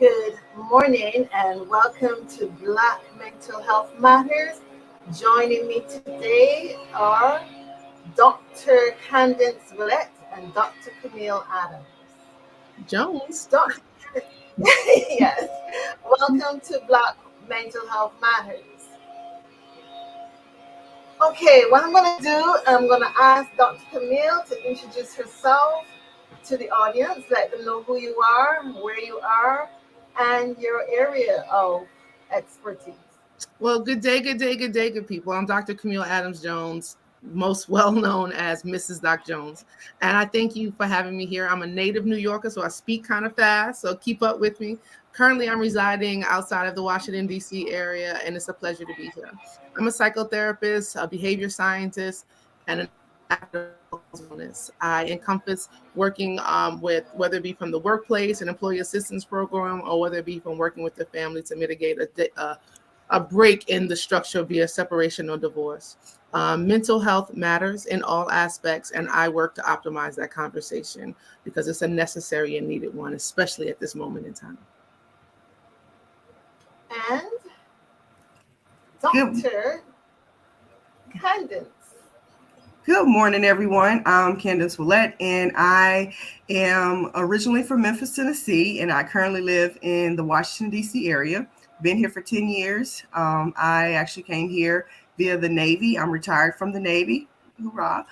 Good morning and welcome to Black Mental Health Matters. Joining me today are Dr. Candence Willett and Dr. Camille Adams. Jones. Dr. Yes, welcome to Black Mental Health Matters. Okay, what I'm going to do, I'm going to ask Dr. Camille to introduce herself to the audience, let them know who you are, where you are, and your area of expertise. Well, good people. I'm Dr. Camille Adams Jones, most well known as Mrs. Doc Jones. And I thank you for having me here. I'm a native New Yorker, so I speak kind of fast, so keep up with me. Currently, I'm residing outside of the Washington, D.C. area, and it's a pleasure to be here. I'm a psychotherapist, a behavior scientist, and an advocate for wellness. I encompass working with whether it be from the workplace, an employee assistance program, or whether it be from working with the family to mitigate a break in the structure via separation or divorce. Mental health matters in all aspects, and I work to optimize that conversation because it's a necessary and needed one, especially at this moment in time. And Good, Dr. Candence. good morning, everyone. I'm Candace Willett, and I am originally from Memphis, Tennessee, and I currently live in the Washington, D.C. area. Been here for 10 years. I actually came here via the Navy. I'm retired from the Navy. Hoorah.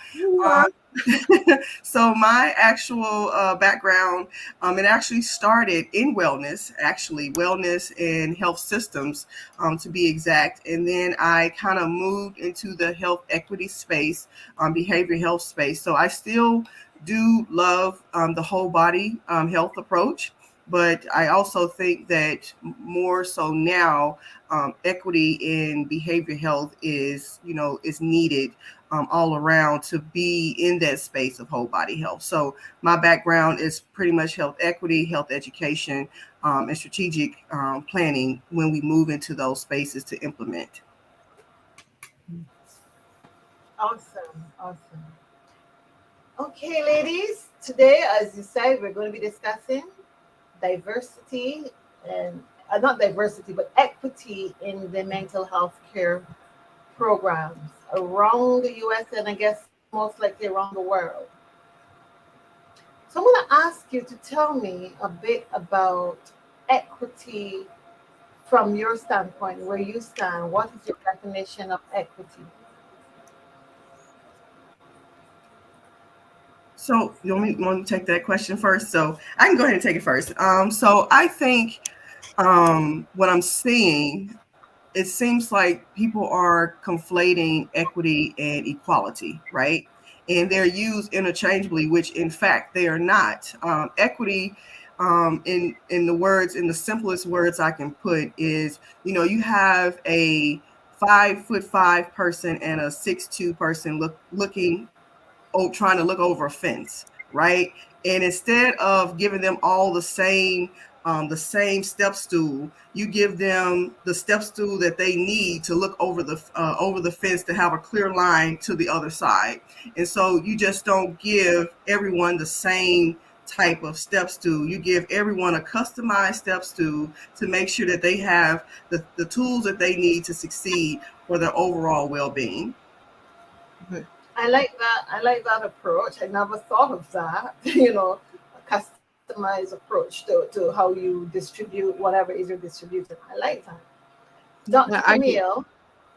So my actual background, it actually started in wellness and health systems, to be exact. And then I kind of moved into the health equity space, behavioral health space. So I still do love the whole body health approach. But I also think that more so now, equity in behavior health is needed all around to be in that space of whole body health. So my background is pretty much health equity, health education, and strategic planning when we move into those spaces to implement. Awesome. Okay, ladies, today, as you said, we're going to be discussing diversity and not diversity, but equity in the mental health care programs around the US and I guess most likely around the world. So I'm going to ask you to tell me a bit about equity from your standpoint, where you stand. What is your definition of equity? So you want to take that question first? So I can go ahead and take it first. So I think what I'm seeing, it seems like people are conflating equity and equality, right? And they're used interchangeably, which in fact they are not. Equity, in the simplest words I can put is, you have a 5'5" person and a 6'2" person looking trying to look over a fence, right? And instead of giving them all the same step stool, you give them the step stool that they need to look over the fence to have a clear line to the other side. And so you just don't give everyone the same type of step stool. You give everyone a customized step stool to make sure that they have the tools that they need to succeed for their overall well-being. I like that approach. I never thought of that, a customized approach to how you distribute whatever is you're distributing. I like that. Dr. Yeah, Camille.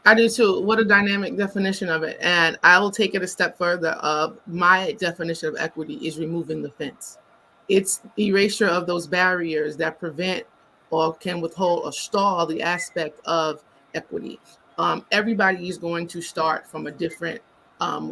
I do too. What a dynamic definition of it. And I will take it a step further. Of my definition of equity is removing the fence. It's erasure of those barriers that prevent or can withhold or stall the aspect of equity. Everybody is going to start from a different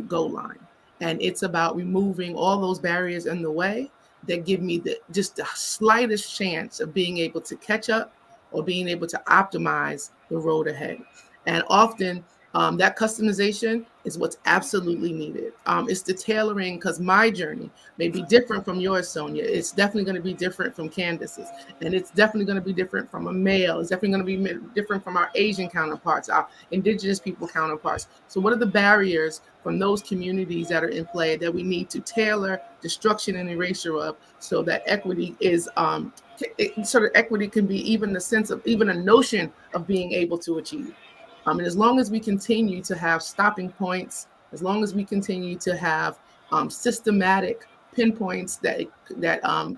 goal line. And it's about removing all those barriers in the way that give me just the slightest chance of being able to catch up or being able to optimize the road ahead. And often That customization is what's absolutely needed. It's the tailoring, because my journey may be different from yours, Sonia. It's definitely going to be different from Candace's, and it's definitely going to be different from a male. It's definitely going to be different from our Asian counterparts, our indigenous people counterparts. So what are the barriers from those communities that are in play that we need to tailor destruction and erasure of, so that equity is sort of equity can be even the sense of, even a notion of being able to achieve. And as long as we continue to have stopping points, as long as we continue to have systematic pinpoints that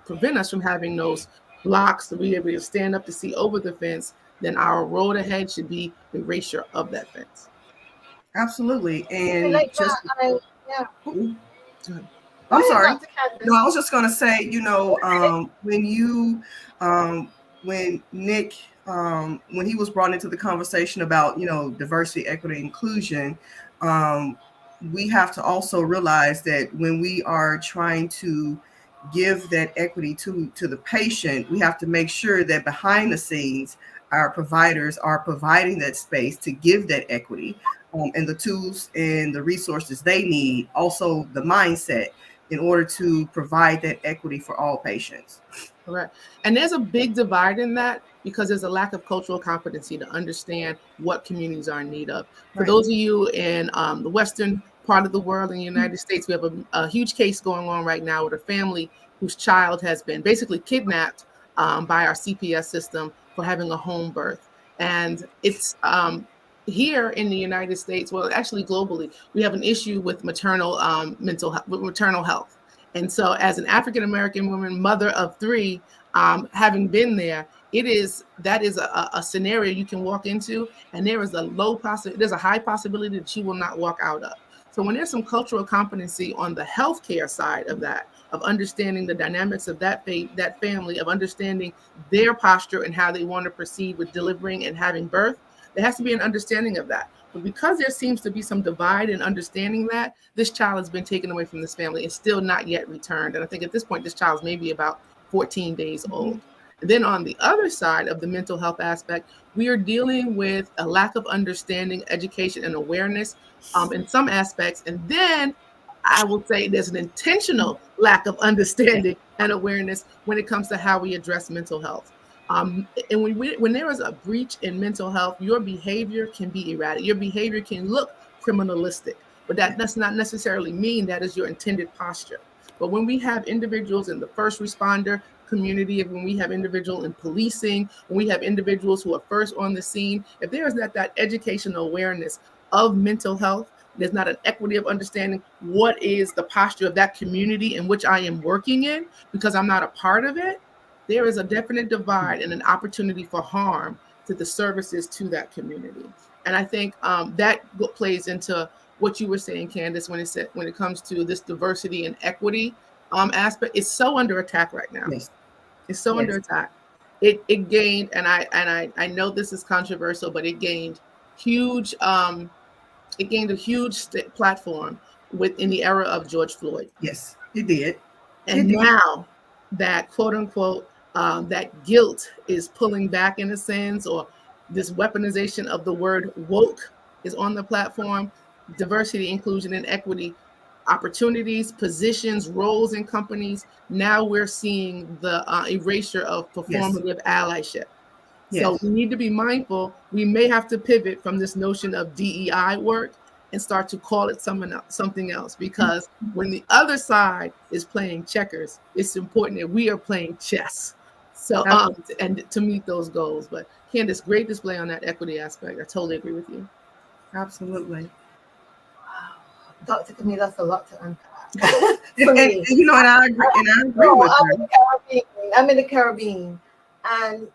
prevent us from having those blocks to be able to stand up to see over the fence, then our road ahead should be erasure of that fence. Absolutely. I And like that. just, Yeah. Go I'm ahead, sorry. Dr. Candace. No, I was just going to say, when Nick, when he was brought into the conversation about, diversity, equity, inclusion, we have to also realize that when we are trying to give that equity to the patient, we have to make sure that behind the scenes, our providers are providing that space to give that equity, and the tools and the resources they need, also the mindset, in order to provide that equity for all patients. Correct. And there's a big divide in that, because there's a lack of cultural competency to understand what communities are in need of. For Right. those of you in the Western part of the world, in the United States, we have a huge case going on right now with a family whose child has been basically kidnapped by our CPS system for having a home birth. And it's here in the United States, well, actually globally, we have an issue with maternal mental health, with maternal health. And so, as an African American woman, mother of three, having been there, that is a scenario you can walk into, and there's a high possibility that you will not walk out of. So when there's some cultural competency on the healthcare side of that, of understanding the dynamics of that family, of understanding their posture and how they want to proceed with delivering and having birth, there has to be an understanding of that. But because there seems to be some divide in understanding that, this child has been taken away from this family and still not yet returned. And I think at this point, this child's maybe about 14 days old. And then on the other side of the mental health aspect, we are dealing with a lack of understanding, education, and awareness in some aspects. And then I will say there's an intentional lack of understanding and awareness when it comes to how we address mental health. And when there is a breach in mental health, your behavior can be erratic. Your behavior can look criminalistic, but that does not necessarily mean that is your intended posture. But when we have individuals in the first responder community, when we have individuals in policing, when we have individuals who are first on the scene, if there is not that educational awareness of mental health, there's not an equity of understanding what is the posture of that community in which I am working in, because I'm not a part of it, there is a definite divide and an opportunity for harm to the services to that community. And I think that plays into what you were saying, Candace, when it comes to this diversity and equity aspect. It's so under attack right now. Yes. It's so under attack. It gained, and I know this is controversial, but it gained huge. It gained a huge platform in the era of George Floyd. Yes, it did. And now that quote unquote that guilt is pulling back in a sense, or this weaponization of the word woke is on the platform, diversity, inclusion, and equity, opportunities, positions, roles in companies. Now we're seeing the erasure of performative allyship. So we need to be mindful. We may have to pivot from this notion of DEI work and start to call it something else, because when the other side is playing checkers, it's important that we are playing chess. So and to meet those goals. But Candace, great display on that equity aspect. I totally agree with you. Absolutely. Wow. Dr. Camille, that's a lot to unpack. And I agree with her. I'm in the Caribbean, and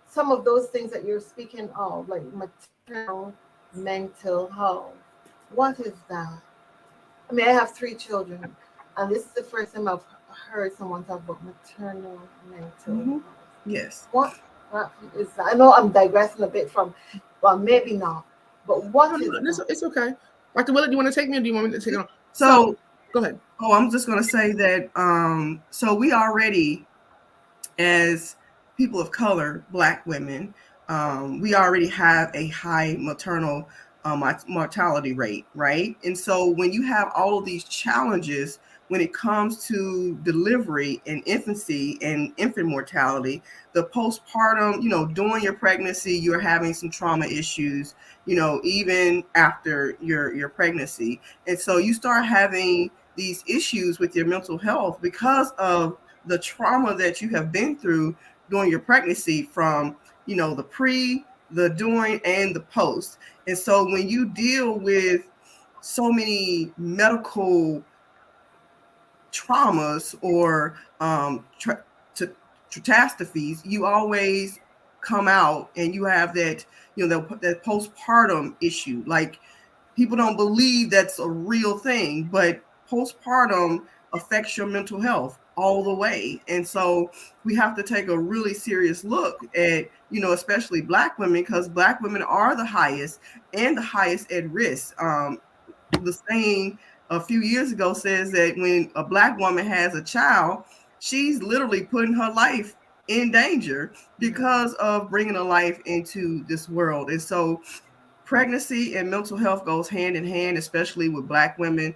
some of those things that you're speaking of, like maternal mental health, what is that? I mean, I have 3 children, and this is the first time I've heard someone talk about maternal mental health. Yes. What is that? I know I'm digressing a bit from, well, maybe not, but what is that? It's okay. Dr. Willett, do you want to take me, or do you want me to take it on? So go ahead. Oh, I'm just going to say that so we already, as people of color, Black women, we already have a high maternal mortality rate, right? And so when you have all of these challenges when it comes to delivery and infancy and infant mortality, the postpartum, during your pregnancy, you're having some trauma issues, even after your pregnancy. And so you start having these issues with your mental health because of the trauma that you have been through during your pregnancy, from, the pre, the during, and the post. And so when you deal with so many medical traumas or catastrophes, you always come out and you have that, that postpartum issue. Like, people don't believe that's a real thing, but postpartum affects your mental health all the way. And so we have to take a really serious look at, especially Black women, because Black women are the highest at risk. The saying a few years ago says that when a Black woman has a child, she's literally putting her life in danger because of bringing a life into this world. And so pregnancy and mental health goes hand in hand, especially with Black women.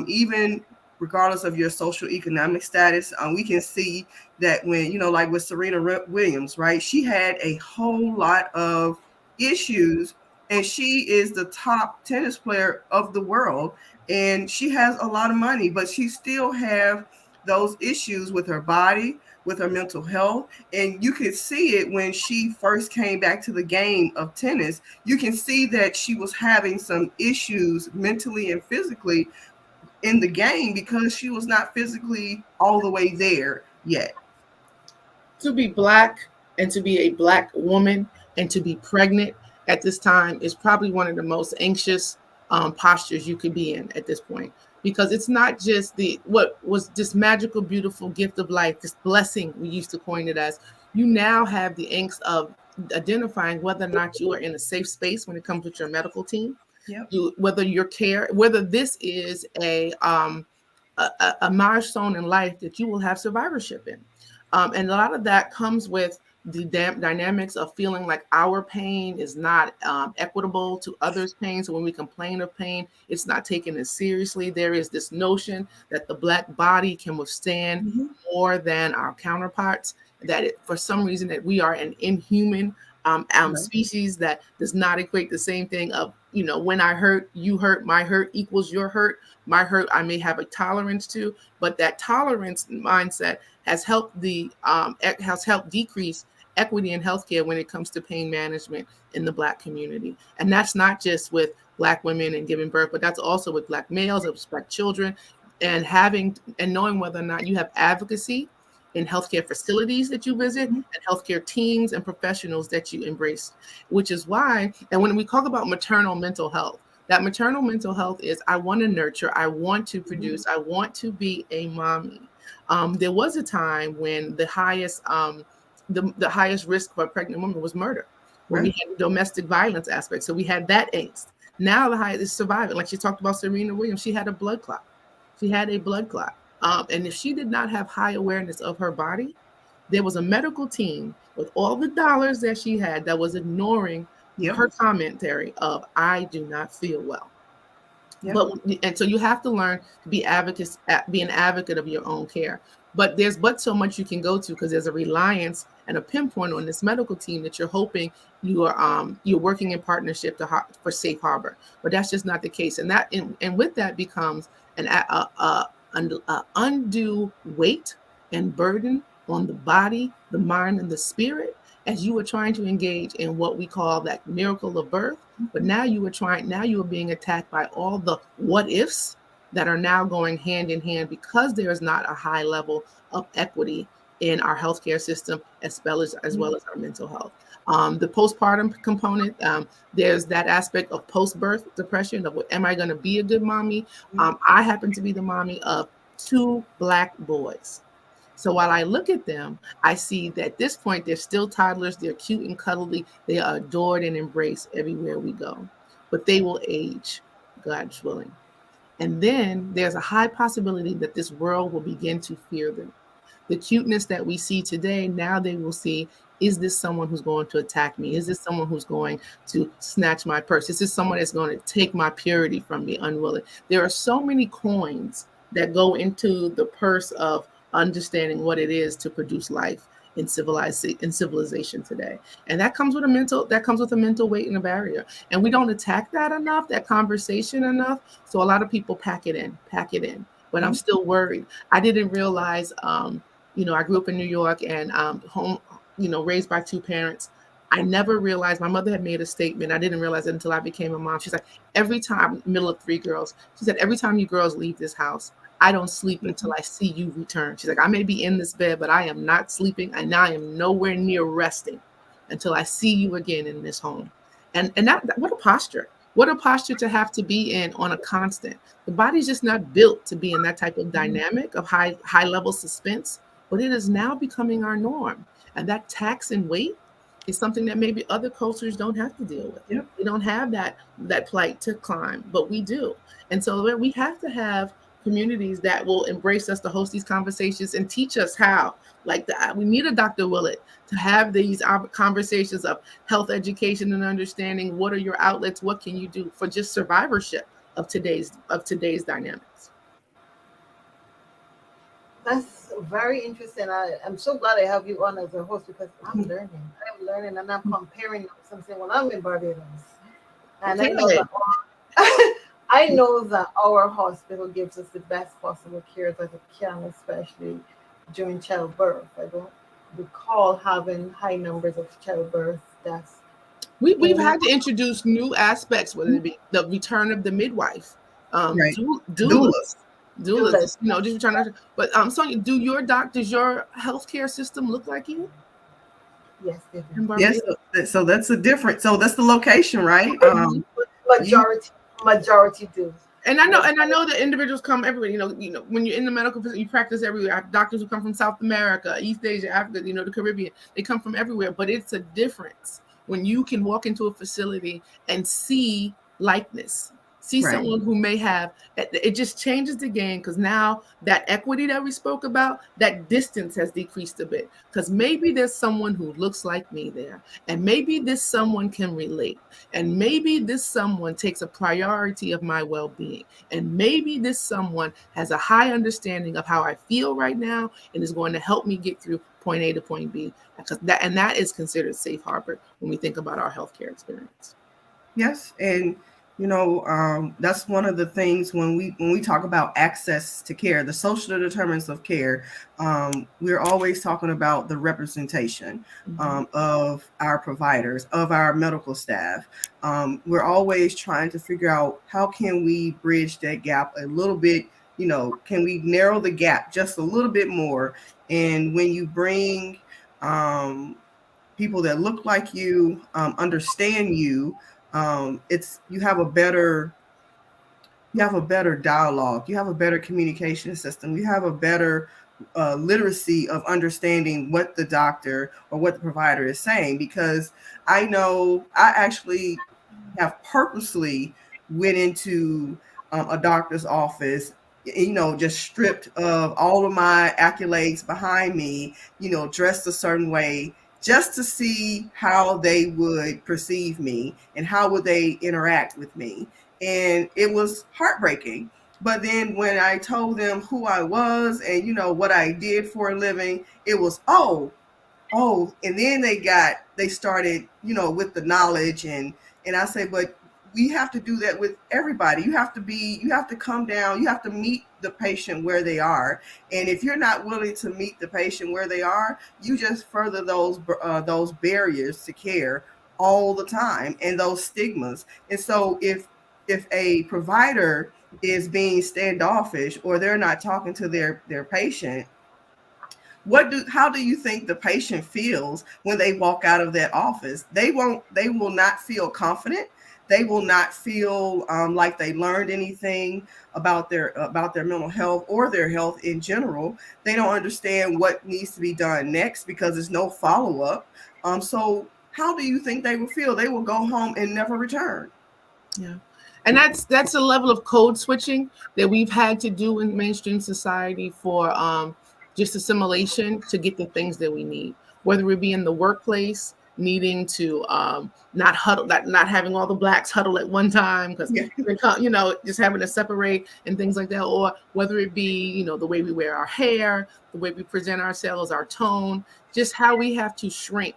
Even regardless of your social economic status, we can see that when, like with Serena Williams, right? She had a whole lot of issues, and she is the top tennis player of the world, and she has a lot of money, but she still have those issues with her body, with her mental health. And you could see it when she first came back to the game of tennis. You can see that she was having some issues mentally and physically in the game because she was not physically all the way there yet. To be Black and to be a Black woman and to be pregnant at this time is probably one of the most anxious postures you could be in at this point, because it's not just the what was this magical, beautiful gift of life, this blessing we used to coin it as. You now have the angst of identifying whether or not you are in a safe space when it comes with your medical team. Yep. Whether this is a milestone in life that you will have survivorship in. And a lot of that comes with the dynamics of feeling like our pain is not equitable to others' pain. So when we complain of pain, it's not taken as seriously. There is this notion that the Black body can withstand more than our counterparts, that for some reason that we are an inhuman species that does not equate the same thing of, when I hurt, you hurt, my hurt equals your hurt. My hurt, I may have a tolerance to, but that tolerance mindset has helped decrease equity in healthcare when it comes to pain management in the Black community. And that's not just with Black women and giving birth, but that's also with Black males, with Black children, and knowing whether or not you have advocacy in healthcare facilities that you visit and healthcare teams and professionals that you embrace, which is why, and when we talk about maternal mental health, that maternal mental health is, I want to nurture, I want to produce, I want to be a mommy. There was a time when the highest risk for a pregnant woman was murder, when we had the domestic violence aspect. So we had that angst. Now the highest is surviving. Like she talked about Serena Williams, she had a blood clot. She had a blood clot. And if she did not have high awareness of her body, there was a medical team with all the dollars that she had that was ignoring her commentary of, I do not feel well. And so you have to learn to be an advocate of your own care. But there's so much you can go to, because there's a reliance and a pinpoint on this medical team that you're hoping you're working in partnership for safe harbor. But that's just not the case. And with that becomes an undue weight and burden on the body, the mind, and the spirit, as you were trying to engage in what we call that miracle of birth. But now you are being attacked by all the what ifs that are now going hand in hand, because there is not a high level of equity in our healthcare system, as well as our mental health. The postpartum component, there's that aspect of post-birth depression of, am I going to be a good mommy? I happen to be the mommy of 2 Black boys. So while I look at them, I see that at this point, they're still toddlers. They're cute and cuddly. They are adored and embraced everywhere we go. But they will age, God's willing. And then there's a high possibility that this world will begin to fear them. The cuteness that we see today, now they will see is this someone who's going to attack me? Is this someone who's going to snatch my purse? Is this someone that's going to take my purity from me unwilling? There are so many coins that go into the purse of understanding what it is to produce life in civilization today. And that comes with a mental weight and a barrier. And we don't attack that enough, that conversation enough. So a lot of people pack it in. But I'm still worried. I didn't realize I grew up in New York and home, raised by two parents. I never realized my mother had made a statement. I didn't realize it until I became a mom. She's like, every time, middle of three girls, she said, every time you girls leave this house, I don't sleep until I see you return. She's like, I may be in this bed, but I am not sleeping, and I am nowhere near resting until I see you again in this home. And that what a posture. What a posture to have to be in on a constant. The body's just not built to be in that type of dynamic of high level suspense, but it is now becoming our norm. And that tax and weight is something that maybe other cultures don't have to deal with. Yep. They don't have that plight to climb, but we do. And so we have to have communities that will embrace us to host these conversations and teach us how. Like we need a Dr. Willett to have these conversations of health education and understanding what are your outlets, what can you do for just survivorship of today's dynamics. That's very interesting. I'm so glad I have you on as a host because I'm learning and I'm comparing notes. I'm saying, well, I'm in Barbados. And Okay. I know that our hospital gives us the best possible care that it can, especially during childbirth. I don't recall having high numbers of childbirth deaths. We've had to introduce new aspects, whether it be the return of the midwife, Right. doulas, Doulas. just trying to. But Sonia, does your healthcare system look like you? Yes, they do. in Barbados? Yes. So that's a different. So that's the location, right? Majority do. And I know that individuals come everywhere. When you're in the medical field, you practice everywhere. I have doctors who come from South America, East Asia, Africa, the Caribbean. They come from everywhere, but it's a difference when you can walk into a facility and see likeness. See Right. someone who may have, it just changes the game because now that equity that we spoke about, that distance has decreased a bit because maybe there's someone who looks like me there, and maybe this someone can relate, and maybe this someone takes a priority of my well-being, and maybe this someone has a high understanding of how I feel right now and is going to help me get through point A to point B, because that is considered safe harbor when we think about our healthcare experience. Yes, and that's one of the things when we talk about access to care, the social determinants of care. We're always talking about the representation of our providers, of our medical staff. We're always trying to figure out how can we bridge that gap a little bit. Can we narrow the gap just a little bit more? And when you bring people that look like you, understand you, you have a better dialogue, you have a better communication system, you have a better literacy of understanding what the doctor or what the provider is saying. Because I know I actually have purposely went into a doctor's office, just stripped of all of my accolades behind me, dressed a certain way, just to see how they would perceive me and how would they interact with me. And it was heartbreaking. But then when I told them who I was and, what I did for a living, it was, oh, and then they started, with the knowledge. And I say, but we have to do that with everybody. You have to come down, you have to meet the patient where they are. And if you're not willing to meet the patient where they are, you just further those barriers to care all the time, and those stigmas. And so if a provider is being standoffish or they're not talking to their patient, how do you think the patient feels when they walk out of that office? They will not feel confident. They will not feel like they learned anything about their mental health or their health in general. They don't understand what needs to be done next because there's no follow-up. So how do you think they will feel? They will go home and never return. Yeah. And that's a level of code switching that we've had to do in mainstream society for just assimilation to get the things that we need. whether it be in the workplace, needing to not huddle, not having all the blacks huddle at one time because Yeah. just having to separate and things like that, or whether it be, the way we wear our hair, the way we present ourselves, our tone, just how we have to shrink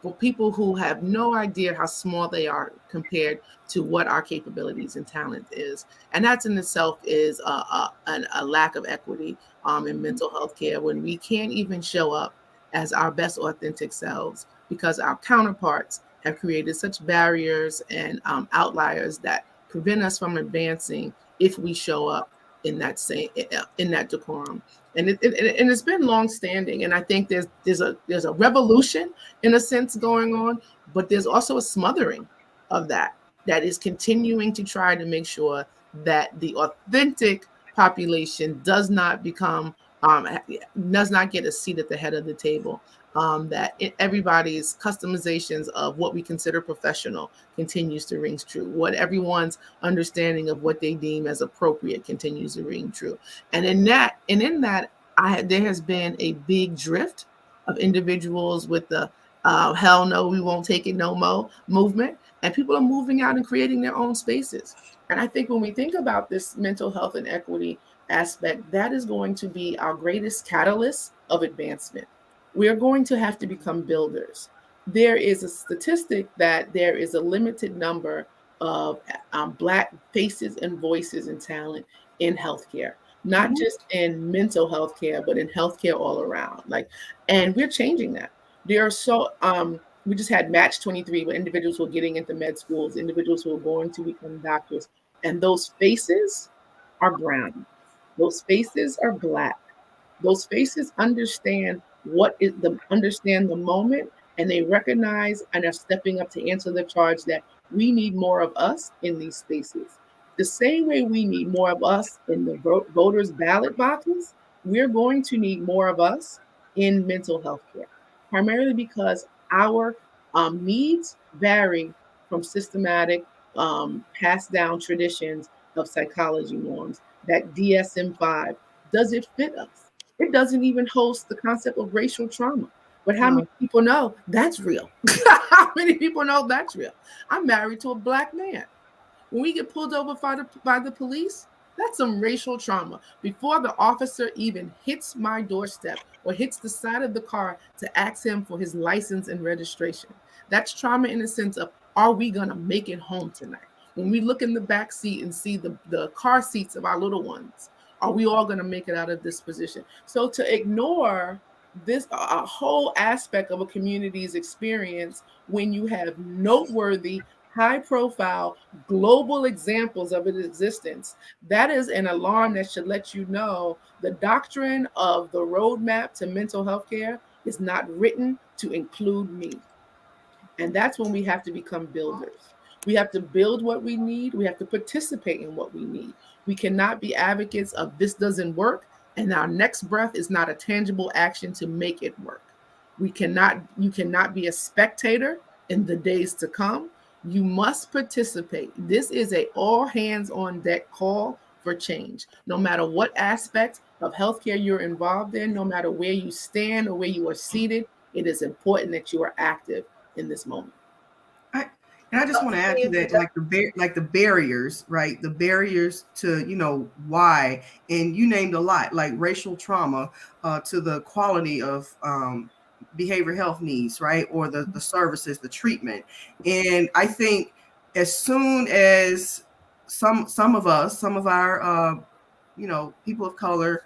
for people who have no idea how small they are compared to what our capabilities and talent is. And that's in itself is a lack of equity in mental health care, when we can't even show up as our best authentic selves because our counterparts have created such barriers and outliers that prevent us from advancing if we show up in that decorum. And it's been long standing, and I think there's a revolution in a sense going on, but there's also a smothering of that is continuing to try to make sure that the authentic population does not get a seat at the head of the table. Everybody's customizations of what we consider professional continues to ring true. What everyone's understanding of what they deem as appropriate continues to ring true. And in that, there has been a big drift of individuals with the hell no, we won't take it no mo movement. And people are moving out and creating their own spaces. And I think when we think about this mental health and equity aspect, that is going to be our greatest catalyst of advancement. We are going to have to become builders. There is a statistic that there is a limited number of Black faces and voices and talent in healthcare, not just in mental health care, but in healthcare all around. And we're changing that. There are we just had Match 23, where individuals who are getting into med schools, individuals who are going to become doctors, and those faces are brown. Those faces are Black. Those faces understand the moment, and they recognize and are stepping up to answer the charge that we need more of us in these spaces. The same way we need more of us in the voters' ballot boxes, we're going to need more of us in mental health care, primarily because our needs vary from systematic, passed down traditions of psychology norms. That DSM-5, does it fit us? It doesn't even host the concept of racial trauma. But how many people know that's real? How many people know that's real? I'm married to a Black man. When we get pulled over by the police, that's some racial trauma. Before the officer even hits my doorstep or hits the side of the car to ask him for his license and registration, that's trauma in the sense of, are we going to make it home tonight? When we look in the back seat and see the car seats of our little ones, are we all going to make it out of this position? So to ignore this a whole aspect of a community's experience when you have noteworthy, high profile, global examples of its existence, that is an alarm that should let you know the doctrine of the roadmap to mental health care is not written to include me. And that's when we have to become builders. We have to build what we need. We have to participate in what we need. We cannot be advocates of this doesn't work, and our next breath is not a tangible action to make it work. You cannot be a spectator in the days to come. You must participate. This is a all hands on deck call for change. No matter what aspect of healthcare you're involved in, no matter where you stand or where you are seated, it is important that you are active in this moment. And I just want to add to that, like the barriers, right? The barriers to, why, and you named a lot, like racial trauma, to the quality of behavioral health needs, right? Or the services, the treatment. And I think as soon as some of us, some of our, people of color,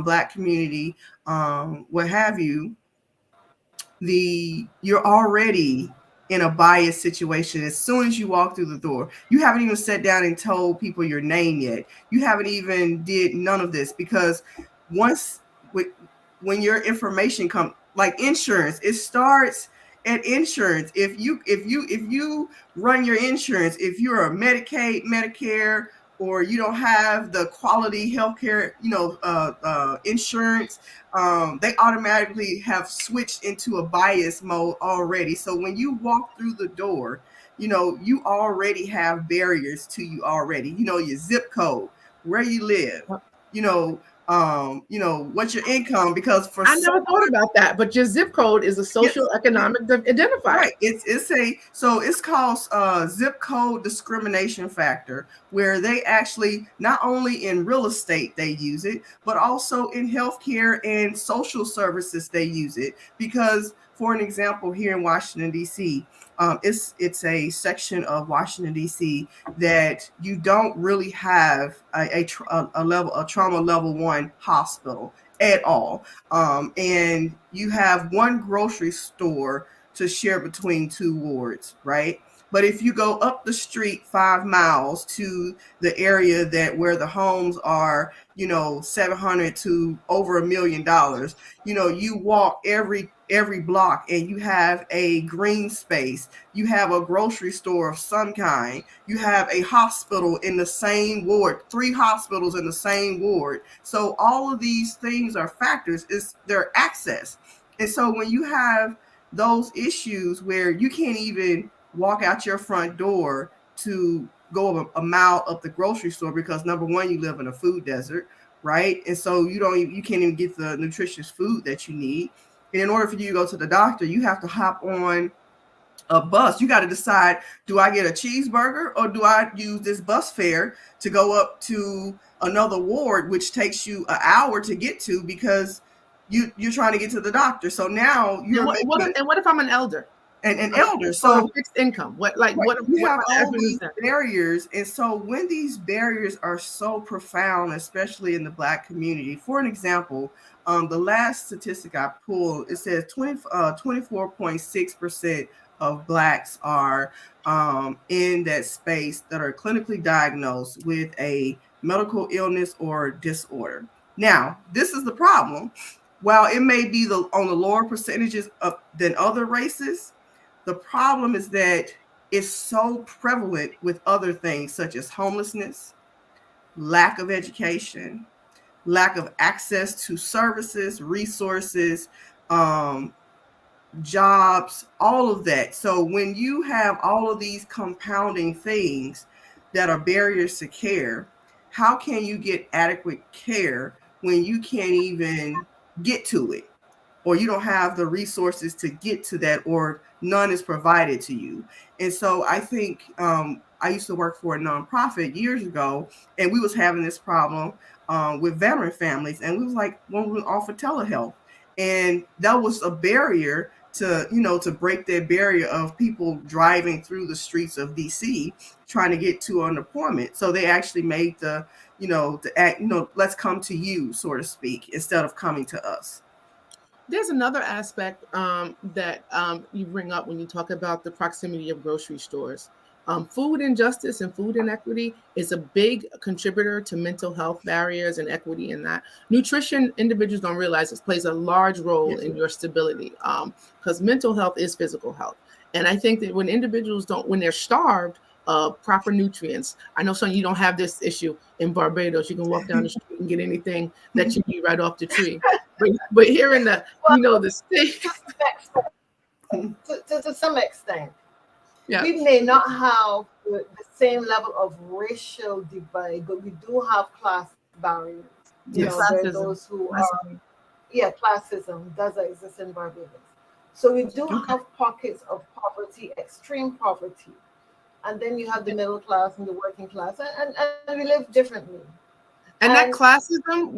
Black community, what have you, you're already in a biased situation as soon as you walk through the door. You haven't even sat down and told people your name yet. You haven't even did none of this, because when your information comes, like insurance, it starts at insurance. If you run your insurance, if you're a Medicaid, Medicare, or you don't have the quality healthcare, insurance, they automatically have switched into a bias mode already. So when you walk through the door, you already have barriers to you already. Your zip code, where you live, what's your income? Because for I some, never thought about that, but your zip code is a social economic identifier. right. It's called zip code discrimination factor, where they actually not only in real estate they use it, but also in healthcare and social services they use it. Because, for an example, here in Washington D.C., it's a section of Washington D.C. that you don't really have a trauma level 1 hospital at all, and you have one grocery store to share between 2 wards, right? But if you go up the street 5 miles to the area that where the homes are, 700 to over $1 million, you walk every block and you have a green space, you have a grocery store of some kind, you have a hospital in the same ward, 3 hospitals in the same ward. So all of these things are factors, is their access. And so when you have those issues where you can't even walk out your front door to go a mile up the grocery store because, number one, you live in a food desert, right? And so you can't even get the nutritious food that you need. And in order for you to go to the doctor, you have to hop on a bus. You got to decide, do I get a cheeseburger or do I use this bus fare to go up to another ward, which takes you an hour to get to because you're trying to get to the doctor. So now you're And what if I'm an elder? An elder. So fixed income. What you have all these that? barriers. And so when these barriers are so profound, especially in the Black community, for an example, the last statistic I pulled, it says 24.6% of Blacks are in that space that are clinically diagnosed with a medical illness or disorder. Now, this is the problem. While it may be on the lower percentages than other races, the problem is that it's so prevalent with other things such as homelessness, lack of education, lack of access to services, resources, jobs, all of that. So when you have all of these compounding things that are barriers to care, how can you get adequate care when you can't even get to it? Or you don't have the resources to get to that, or none is provided to you. And so I think I used to work for a nonprofit years ago, and we was having this problem with veteran families, and we was like, well, we offer telehealth, and that was a barrier to break that barrier of people driving through the streets of DC trying to get to an appointment. So they actually made let's come to you, so to speak, instead of coming to us. There's another aspect that you bring up when you talk about the proximity of grocery stores. Food injustice and food inequity is a big contributor to mental health barriers and equity in that. Nutrition, individuals don't realize this plays a large role in your stability, because mental health is physical health. And I think that when individuals when they're starved, proper nutrients. I know you don't have this issue in Barbados. You can walk down the street and get anything that you need right off the tree. But here in the the state, to some extent, yeah, we may not have the same level of racial divide, but we do have class barriers. There are those who classism does exist in Barbados. So we do have pockets of poverty, extreme poverty. And then you have the middle class and the working class, and we live differently. And that classism,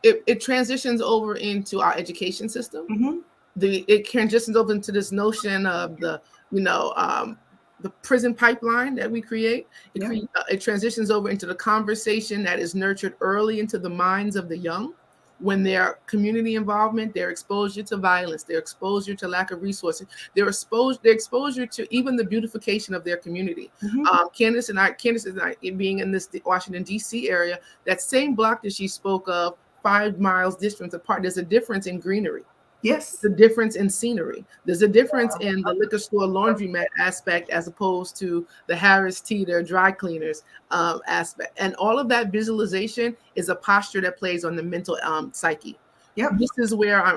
it transitions over into our education system. Mm-hmm. It transitions over into this notion of the prison pipeline that we create. It transitions over into the conversation that is nurtured early into the minds of the young, when their community involvement, their exposure to violence, their exposure to lack of resources, their exposure to even the beautification of their community. Mm-hmm. Candace and I, being in this Washington, D.C. area, that same block that she spoke of, 5 miles distance apart, there's a difference in greenery. Yes. The difference in scenery. There's a difference in the liquor store laundromat aspect as opposed to the Harris Teeter dry cleaners aspect. And all of that visualization is a posture that plays on the mental psyche. Yep.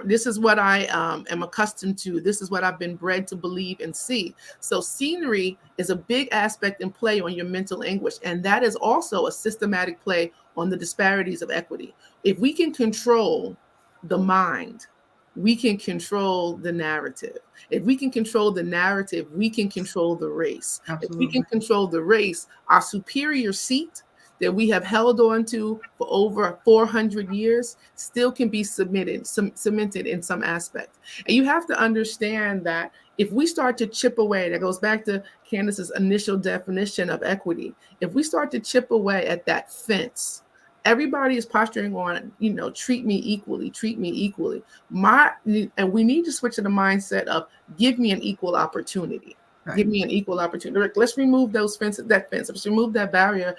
This is what I am accustomed to. This is what I've been bred to believe and see. So scenery is a big aspect in play on your mental anguish, and that is also a systematic play on the disparities of equity. If we can control the mind, we can control the narrative. If we can control the narrative, we can control the race. If we can Absolutely. control the race, our superior seat that we have held on to for over 400 years still can be cemented in some aspect. And you have to understand that if we start to chip away, that goes back to Candace's initial definition of equity. If we start to chip away at that fence, everybody is posturing on, treat me equally, treat me equally. And we need to switch to the mindset of give me an equal opportunity. Right. Give me an equal opportunity. Let's remove those fences, that fence. Let's remove that barrier.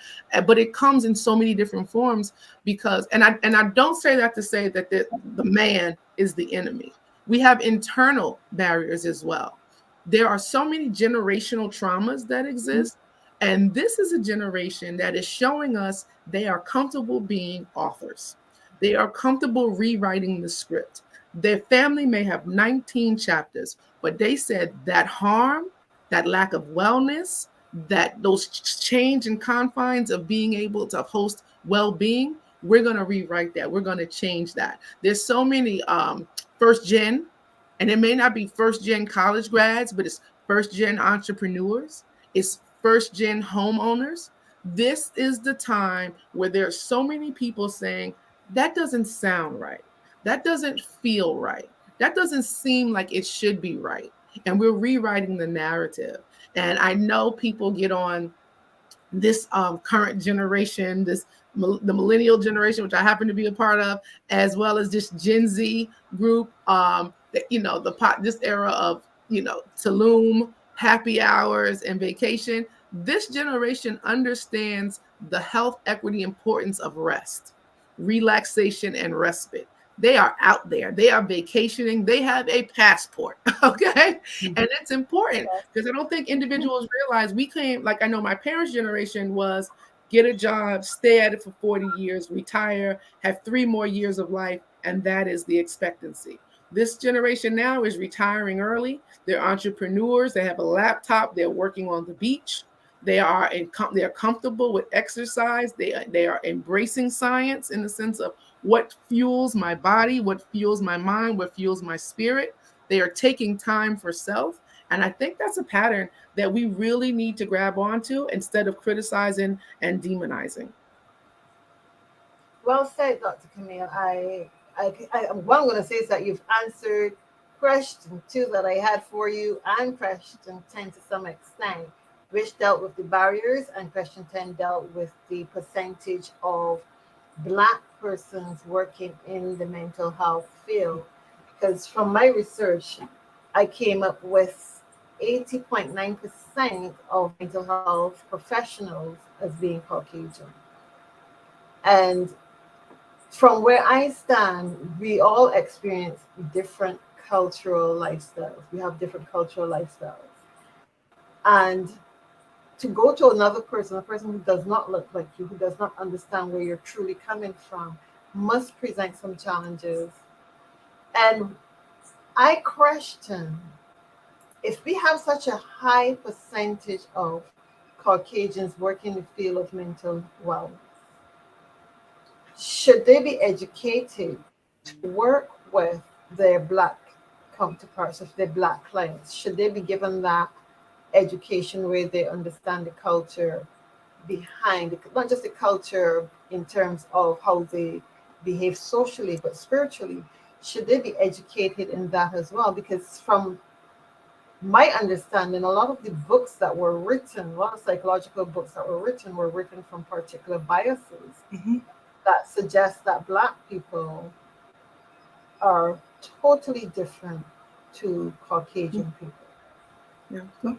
But it comes in so many different forms because, and I don't say that to say that the man is the enemy. We have internal barriers as well. There are so many generational traumas that exist. And this is a generation that is showing us they are comfortable being authors. They are comfortable rewriting the script. Their family may have 19 chapters, but they said that harm, that lack of wellness, that those change and confines of being able to host well-being, we're going to rewrite that. We're going to change that. There's so many first gen, and it may not be first gen college grads, but it's first gen entrepreneurs. It's first gen homeowners. This is the time where there's so many people saying, that doesn't sound right. That doesn't feel right. That doesn't seem like it should be right. And we're rewriting the narrative. And I know people get on this current generation, the millennial generation, which I happen to be a part of, as well as this Gen Z group, that, this era of, Tulum, happy hours and vacation. This generation understands the health equity importance of rest, relaxation, and respite. They are out there. They are vacationing. They have a passport. Okay. And it's important because I don't think individuals realize we can't, like I know my parents' generation was get a job, stay at it for 40 years, retire, have 3 more years of life. And that is the expectancy. This generation now is retiring early. They're entrepreneurs. They have a laptop. They're working on the beach. They're comfortable with exercise. They are embracing science in the sense of what fuels my body, what fuels my mind, what fuels my spirit. They are taking time for self. And I think that's a pattern that we really need to grab onto instead of criticizing and demonizing. Well said, Dr. Camille. What I'm going to say is that you've answered question 2 that I had for you and question 10 to some extent, which dealt with the barriers, and question 10 dealt with the percentage of Black persons working in the mental health field. Because from my research, I came up with 80.9% of mental health professionals as being Caucasian. And from where I stand, we all experience different cultural lifestyles. We have different cultural lifestyles. And to go to another person, a person who does not look like you, who does not understand where you're truly coming from, must present some challenges. And I question, if we have such a high percentage of Caucasians working in the field of mental wellness, should they be educated to work with their Black counterparts, of their Black clients? Should they be given that education where they understand the culture behind it, not just the culture in terms of how they behave socially, but spiritually? Should they be educated in that as well? Because from my understanding, a lot of the books that were written, a lot of psychological books that were written from particular biases that suggest that Black people are totally different to Caucasian people.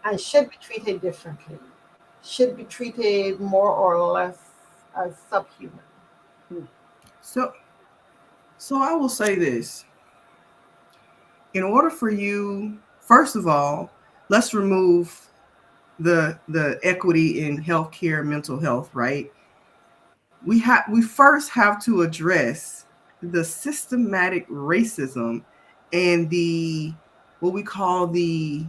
And should be treated differently, should be treated more or less as subhuman. So I will say this. In order for you, first of all, let's remove the equity in healthcare, mental health, right? We first have to address the systematic racism and the what we call the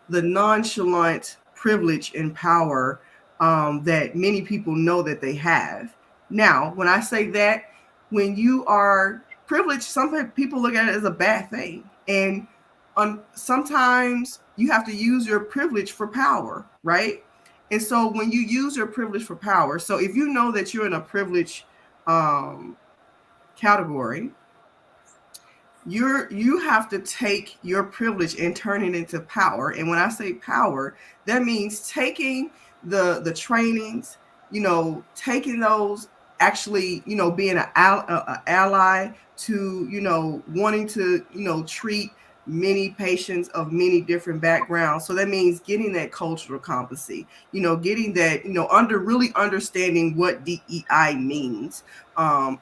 nonchalant privilege and power that many people know that they have. Now, when I say that, when you are privileged, some people look at it as a bad thing. And sometimes you have to use your privilege for power, right? And so when you use your privilege for power, so if you know that you're in a privilege um, category, you have to take your privilege and turn it into power. And when I say power, that means taking the trainings, taking those, actually, being an ally to, wanting to, treat many patients of many different backgrounds. So that means getting that cultural competency, getting that, really understanding what DEI means,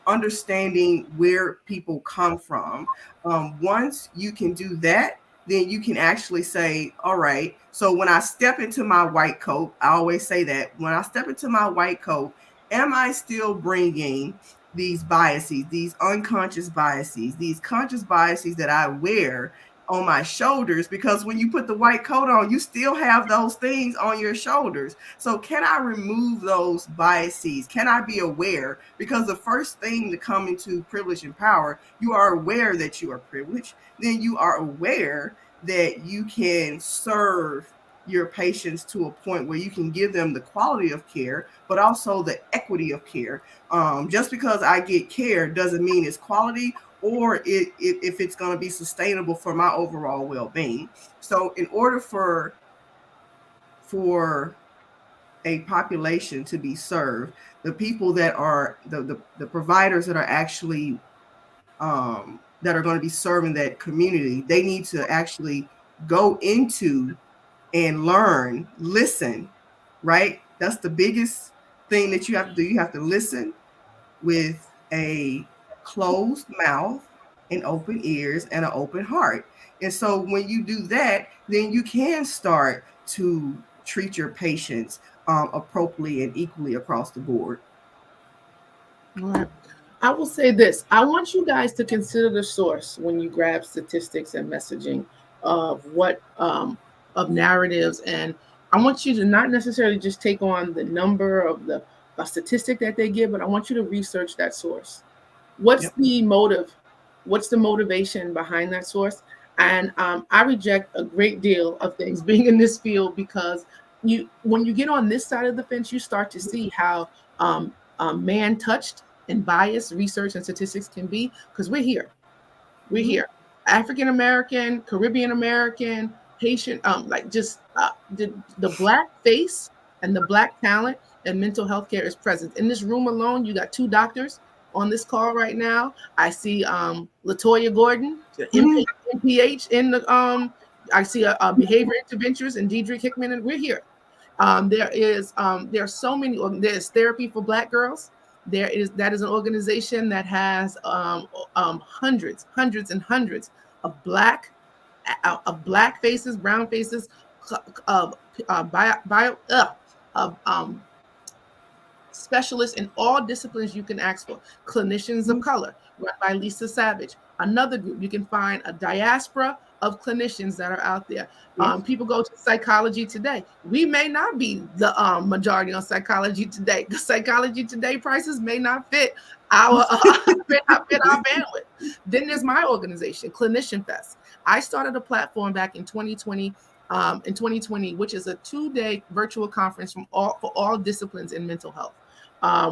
understanding where people come from. Once you can do that, then you can actually say, all right, so when I step into my white coat, I always say that when I step into my white coat, am I still bringing these biases, these unconscious biases, these conscious biases that I wear on my shoulders? Because when you put the white coat on, you still have those things on your shoulders. So can I remove those biases? Can I be aware? Because the first thing to come into privilege and power, you are aware that you are privileged. Then you are aware that you can serve your patients to a point where you can give them the quality of care, but also the equity of care. Just because I get care doesn't mean it's quality, or if it's going to be sustainable for my overall well-being. So in order for a population to be served, the people that are the providers that are actually that are going to be serving that community, they need to actually go into and learn, listen, right? That's the biggest thing that you have to do. You have to listen with a closed mouth and open ears and an open heart. And so when you do that, then you can start to treat your patients appropriately and equally across the board. All right. I will say this. I want you guys to consider the source when you grab statistics and messaging of what of narratives, and I want you to not necessarily just take on the number of the a statistic that they give, but I want you to research that source. What's Yep. the motive? What's the motivation behind that source? And I reject a great deal of things being in this field because when you get on this side of the fence, you start to see how man touched and biased research and statistics can be, because we're here. We're Mhm. here. African American, Caribbean American, Haitian, like just the black face and the black talent and mental health care is present. In this room alone, you got two doctors on this call right now. I see Latoya Gordon, Mhm. MPH in the I see a behavior interventionist and Deidre Hickman, and we're here. There are so many. There's therapy for Black girls. That is an organization that has hundreds and hundreds of black faces, brown faces, of of specialists in all disciplines you can ask for. Clinicians of Mhm. Color, run by Lisa Savage. Another group, you can find a diaspora of clinicians that are out there. Yes. People go to Psychology Today. We may not be the majority on Psychology Today. The Psychology Today prices may not fit our may not fit our bandwidth. Then there's my organization, Clinician Fest. I started a platform back in 2020, which is a 2-day virtual conference for all disciplines in mental health.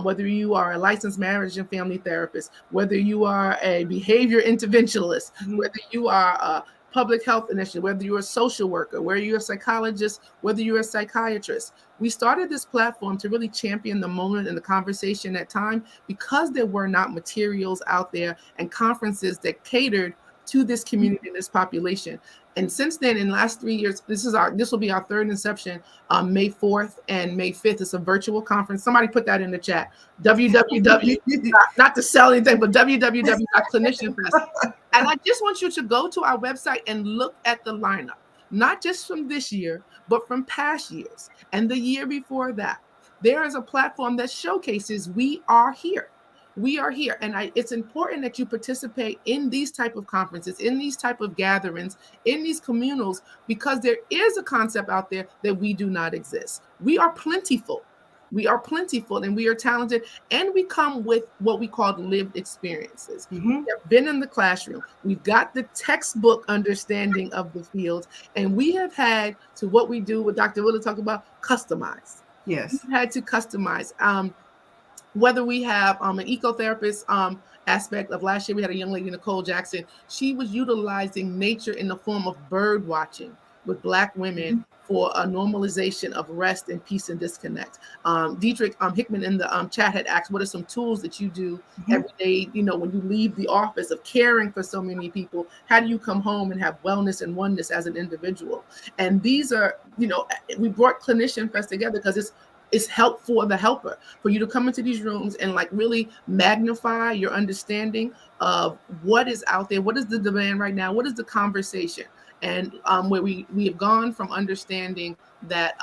Whether you are a licensed marriage and family therapist, whether you are a behavior interventionist, Mhm. whether you are a public health initiative, whether you're a social worker, whether you're a psychologist, whether you're a psychiatrist. We started this platform to really champion the moment and the conversation at time because there were not materials out there and conferences that catered to this community and this population. And since then, in the last 3 years, this will be our third inception. May 4th and May 5th. It's a virtual conference. Somebody put that in the chat. www, not to sell anything, but www.clinicianfest. And I just want you to go to our website and look at the lineup, not just from this year, but from past years and the year before that. There is a platform that showcases we are here. We are here, and it's important that you participate in these type of conferences, in these type of gatherings, in these communals, because there is a concept out there that we do not exist. We are plentiful. We are plentiful and we are talented, and we come with what we call lived experiences. Mm-hmm. We have been in the classroom, we've got the textbook understanding of the field, and we have had to, what we do, what Dr. Willa talked about, customize. We've Yes. had to customize. Whether we have an ecotherapist aspect of, last year we had a young lady, Nicole Jackson. She was utilizing nature in the form of bird watching with Black women Mm-hmm. for a normalization of rest and peace and disconnect. Dietrich Hickman in the chat had asked, what are some tools that you do Mm-hmm. every day, when you leave the office of caring for so many people? How do you come home and have wellness and oneness as an individual? And these are, we brought Clinician Fest together because it's help for the helper, for you to come into these rooms and like really magnify your understanding of what is out there, what is the demand right now, what is the conversation, and where we have gone from understanding that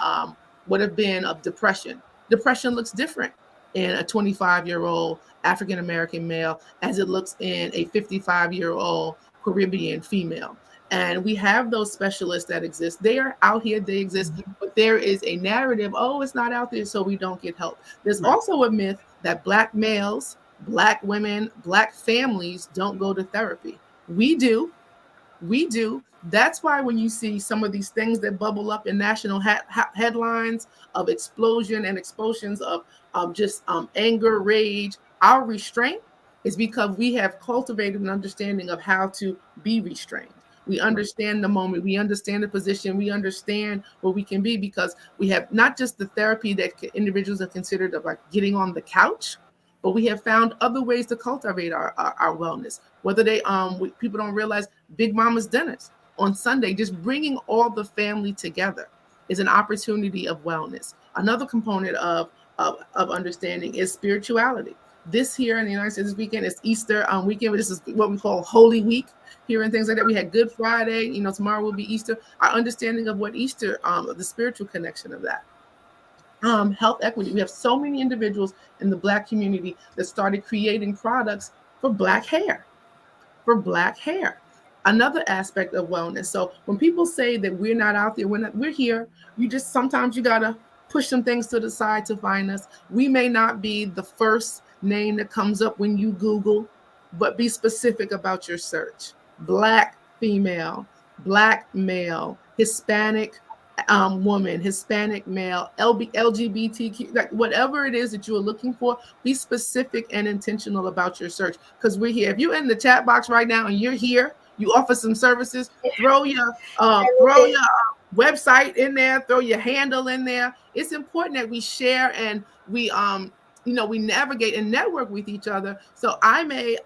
would have been of depression. Depression looks different in a 25-year-old African American male as it looks in a 55-year-old Caribbean female. And we have those specialists that exist. They are out here, they exist, but there is a narrative, oh, it's not out there, so we don't get help. There's Right. also a myth that Black males, Black women, Black families don't go to therapy. We do. We do. That's why when you see some of these things that bubble up in national headlines of explosion and explosions of just anger, rage, our restraint is because we have cultivated an understanding of how to be restrained. We Right. understand the moment, we understand the position, we understand where we can be, because we have not just the therapy that individuals are considered of, like getting on the couch, but we have found other ways to cultivate our wellness. Whether people don't realize Big Mama's dinners on Sunday, just bringing all the family together is an opportunity of wellness. Another component of understanding is spirituality. This here in the United States this weekend is Easter weekend. This is what we call Holy Week here and things like that. We had Good Friday. Tomorrow will be Easter. Our understanding of what Easter, the spiritual connection of that. Health equity. We have so many individuals in the Black community that started creating products for Black hair, for Black hair. Another aspect of wellness. So when people say that we're not out there, we're here. You just, sometimes you gotta push some things to the side to find us. We may not be the first name that comes up when you Google, but be specific about your search. Black female, Black male, Hispanic woman, Hispanic male, LGBTQ, like whatever it is that you are looking for, be specific and intentional about your search, because we're here. If you're in the chat box right now and you're here, you offer some services, throw your website in there, throw your handle in there. It's important that we share and we navigate and network with each other. So I may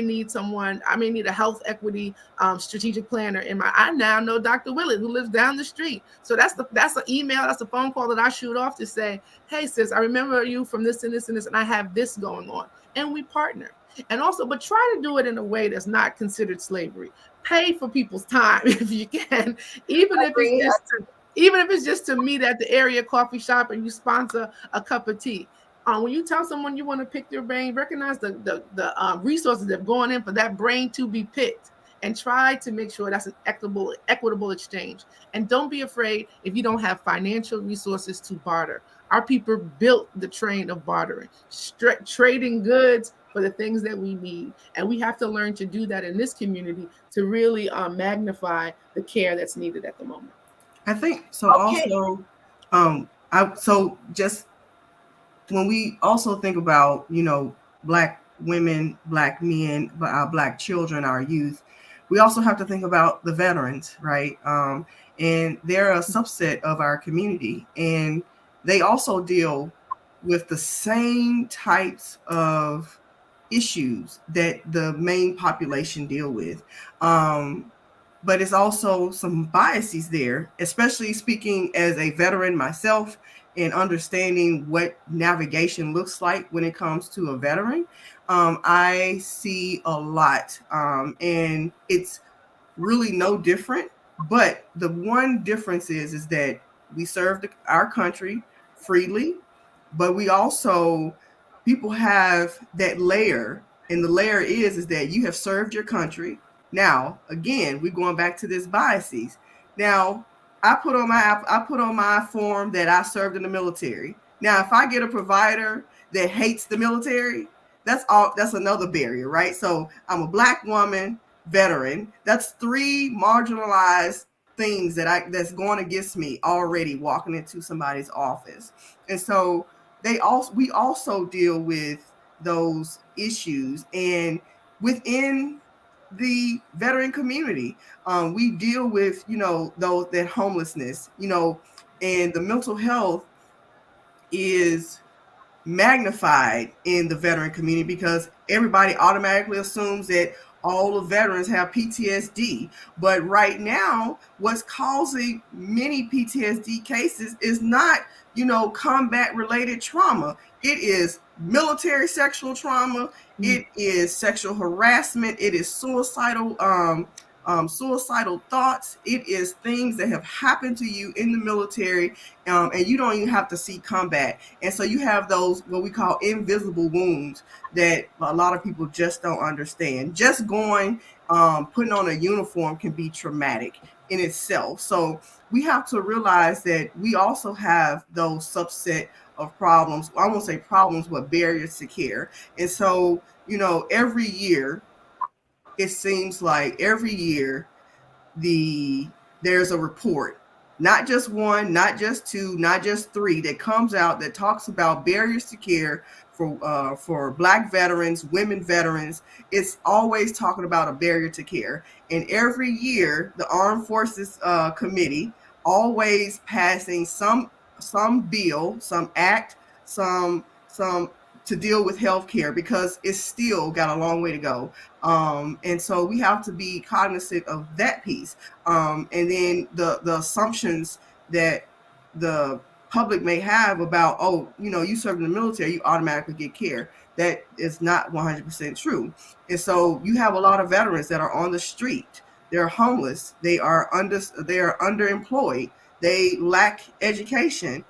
need someone, I may need a health equity strategic planner I now know Dr. Willett, who lives down the street. So that's an email, that's a phone call that I shoot off to say, hey sis, I remember you from this and this and this, and I have this going on. And we partner. And also, but try to do it in a way that's not considered slavery. Pay for people's time if you can, even if it's just to meet at the area coffee shop and you sponsor a cup of tea. When you tell someone you want to pick their brain, recognize the resources that have gone in for that brain to be picked, and try to make sure that's an equitable exchange. And don't be afraid if you don't have financial resources to barter. Our people built the train of bartering, trading goods for the things that we need. And we have to learn to do that in this community to really magnify the care that's needed at the moment. I think so. Okay. Also, just when we also think about, Black women, Black men, our Black children, our youth, we also have to think about the veterans, right? And they're a subset of our community, and they also deal with the same types of issues that the main population deal with. But it's also some biases there, especially speaking as a veteran myself and understanding what navigation looks like when it comes to a veteran. I see a lot, and it's really no different. But the one difference is that we served our country freely, but we also people have that layer, and the layer is that you have served your country. Now, again, we're going back to this biases. Now, I put on my form that I served in the military. Now, if I get a provider that hates the military, that's another barrier, right? So I'm a Black woman, veteran. That's three marginalized things that's going against me already walking into somebody's office. And so we also deal with those issues, and within the veteran community, we deal with those that homelessness, and the mental health is magnified in the veteran community because everybody automatically assumes that all the veterans have PTSD. But right now, what's causing many PTSD cases is not, combat related trauma. It is military sexual trauma. It is sexual harassment. It is suicidal thoughts. It is things that have happened to you in the military, and you don't even have to see combat. And so you have those what we call invisible wounds that a lot of people just don't understand. Just going, putting on a uniform can be traumatic in itself. So we have to realize that we also have those subset of problems. I won't say problems, but barriers to care. And so, every year, it seems like every year there's a report, not just one, not just two, not just three, that comes out that talks about barriers to care for Black veterans, women veterans. It's always talking about a barrier to care. And every year, the Armed Forces Committee always passing some bill, some act, some to deal with healthcare, because it's still got a long way to go. And so we have to be cognizant of that piece. And then the assumptions that the public may have about, you serve in the military, you automatically get care. That is not 100% true. And so you have a lot of veterans that are on the street. They're homeless. They are underemployed. They lack education.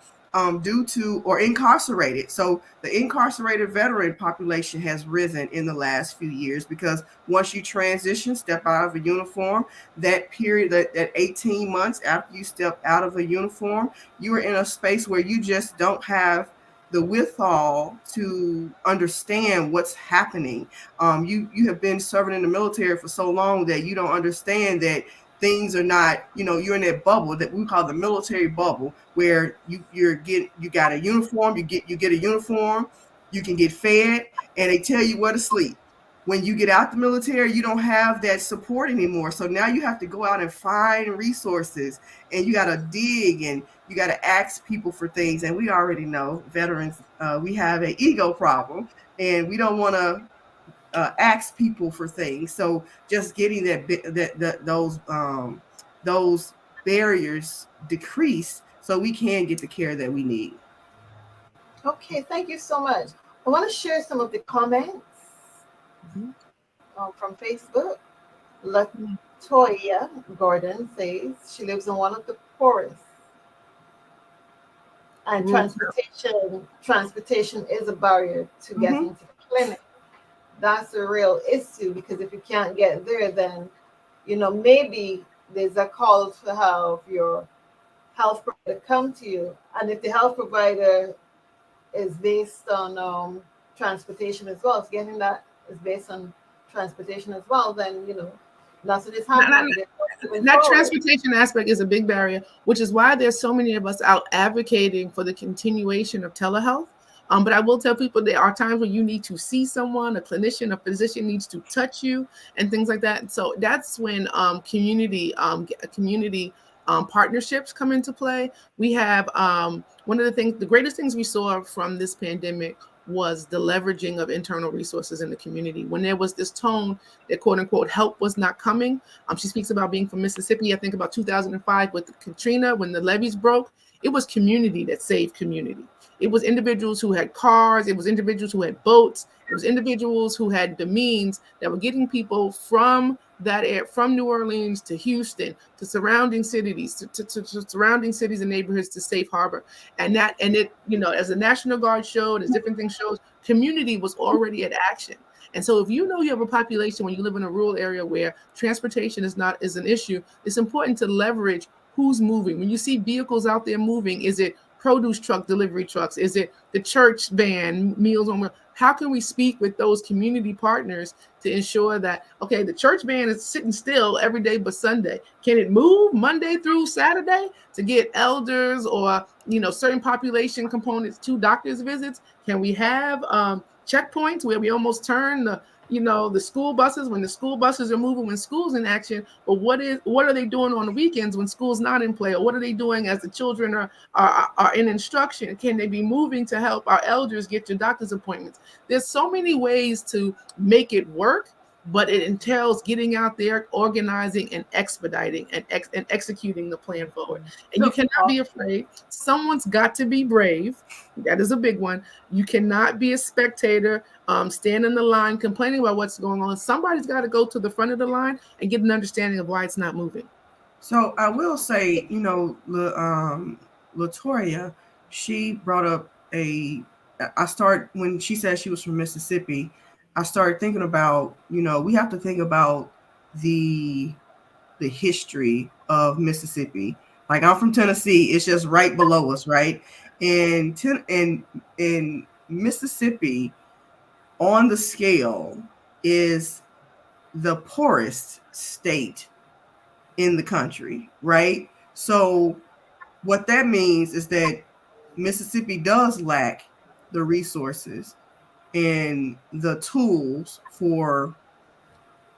Due to or incarcerated. So the incarcerated veteran population has risen in the last few years because once you transition, step out of a uniform, that period, that 18 months after you step out of a uniform, you are in a space where you just don't have the withal to understand what's happening. You have been serving in the military for so long that you don't understand that things are not, you're in that bubble that we call the military bubble, where you got a uniform, you get a uniform, you can get fed, and they tell you where to sleep. When you get out the military, you don't have that support anymore. So now you have to go out and find resources, and you got to dig, and you got to ask people for things. And we already know veterans, we have an ego problem, and we don't want to ask people for things. So just getting those barriers decreased so we can get the care that we need. Okay, thank you so much. I want to share some of the comments from Facebook. Latoya Gordon says she lives in one of the poorest, and transportation is a barrier to getting to the clinic. That's a real issue, because if you can't get there, then maybe there's a call to have your health provider come to you, and if the health provider is based on transportation as well, so getting that is based on transportation as well, then that's what is happening. That transportation aspect is a big barrier, which is why there's so many of us out advocating for the continuation of telehealth. But I will tell people there are times when you need to see someone, a clinician, a physician needs to touch you and things like that. So that's when community partnerships come into play. We have one of the greatest things we saw from this pandemic was the leveraging of internal resources in the community. When there was this tone that quote unquote help was not coming. She speaks about being from Mississippi. I think about 2005 with Katrina, when the levees broke. It was community that saved community. It was individuals who had cars. It was individuals who had boats. It was individuals who had the means that were getting people from that air, from New Orleans to Houston to surrounding cities, to surrounding cities and neighborhoods to safe harbor. And it, as the National Guard showed, as different things shows, community was already at action. And so if you know you have a population when you live in a rural area where transportation is an issue, it's important to leverage who's moving. When you see vehicles out there moving, is it produce truck delivery trucks? Is it the church van, Meals on Wheels? How can we speak with those community partners to ensure that, okay, the church van is sitting still every day but Sunday. Can it move Monday through Saturday to get elders or, certain population components to doctor's visits? Can we have checkpoints where we almost turn the school buses when the school buses are moving when school's in action? But what are they doing on the weekends when school's not in play? Or what are they doing as the children are in instruction? Can they be moving to help our elders get to doctor's appointments? There's so many ways to make it work, but it entails getting out there, organizing and expediting and executing the plan forward. And you cannot be afraid. Someone's got to be brave. That is a big one. You cannot be a spectator, stand in the line complaining about what's going on. Somebody's got to go to the front of the line and get an understanding of why it's not moving. So I will say, Latoya, she brought up when she said she was from Mississippi, I started thinking about, we have to think about the history of Mississippi. Like, I'm from Tennessee, it's just right below us, right? And in Mississippi, on the scale, is the poorest state in the country, right? So what that means is that Mississippi does lack the resources and the tools for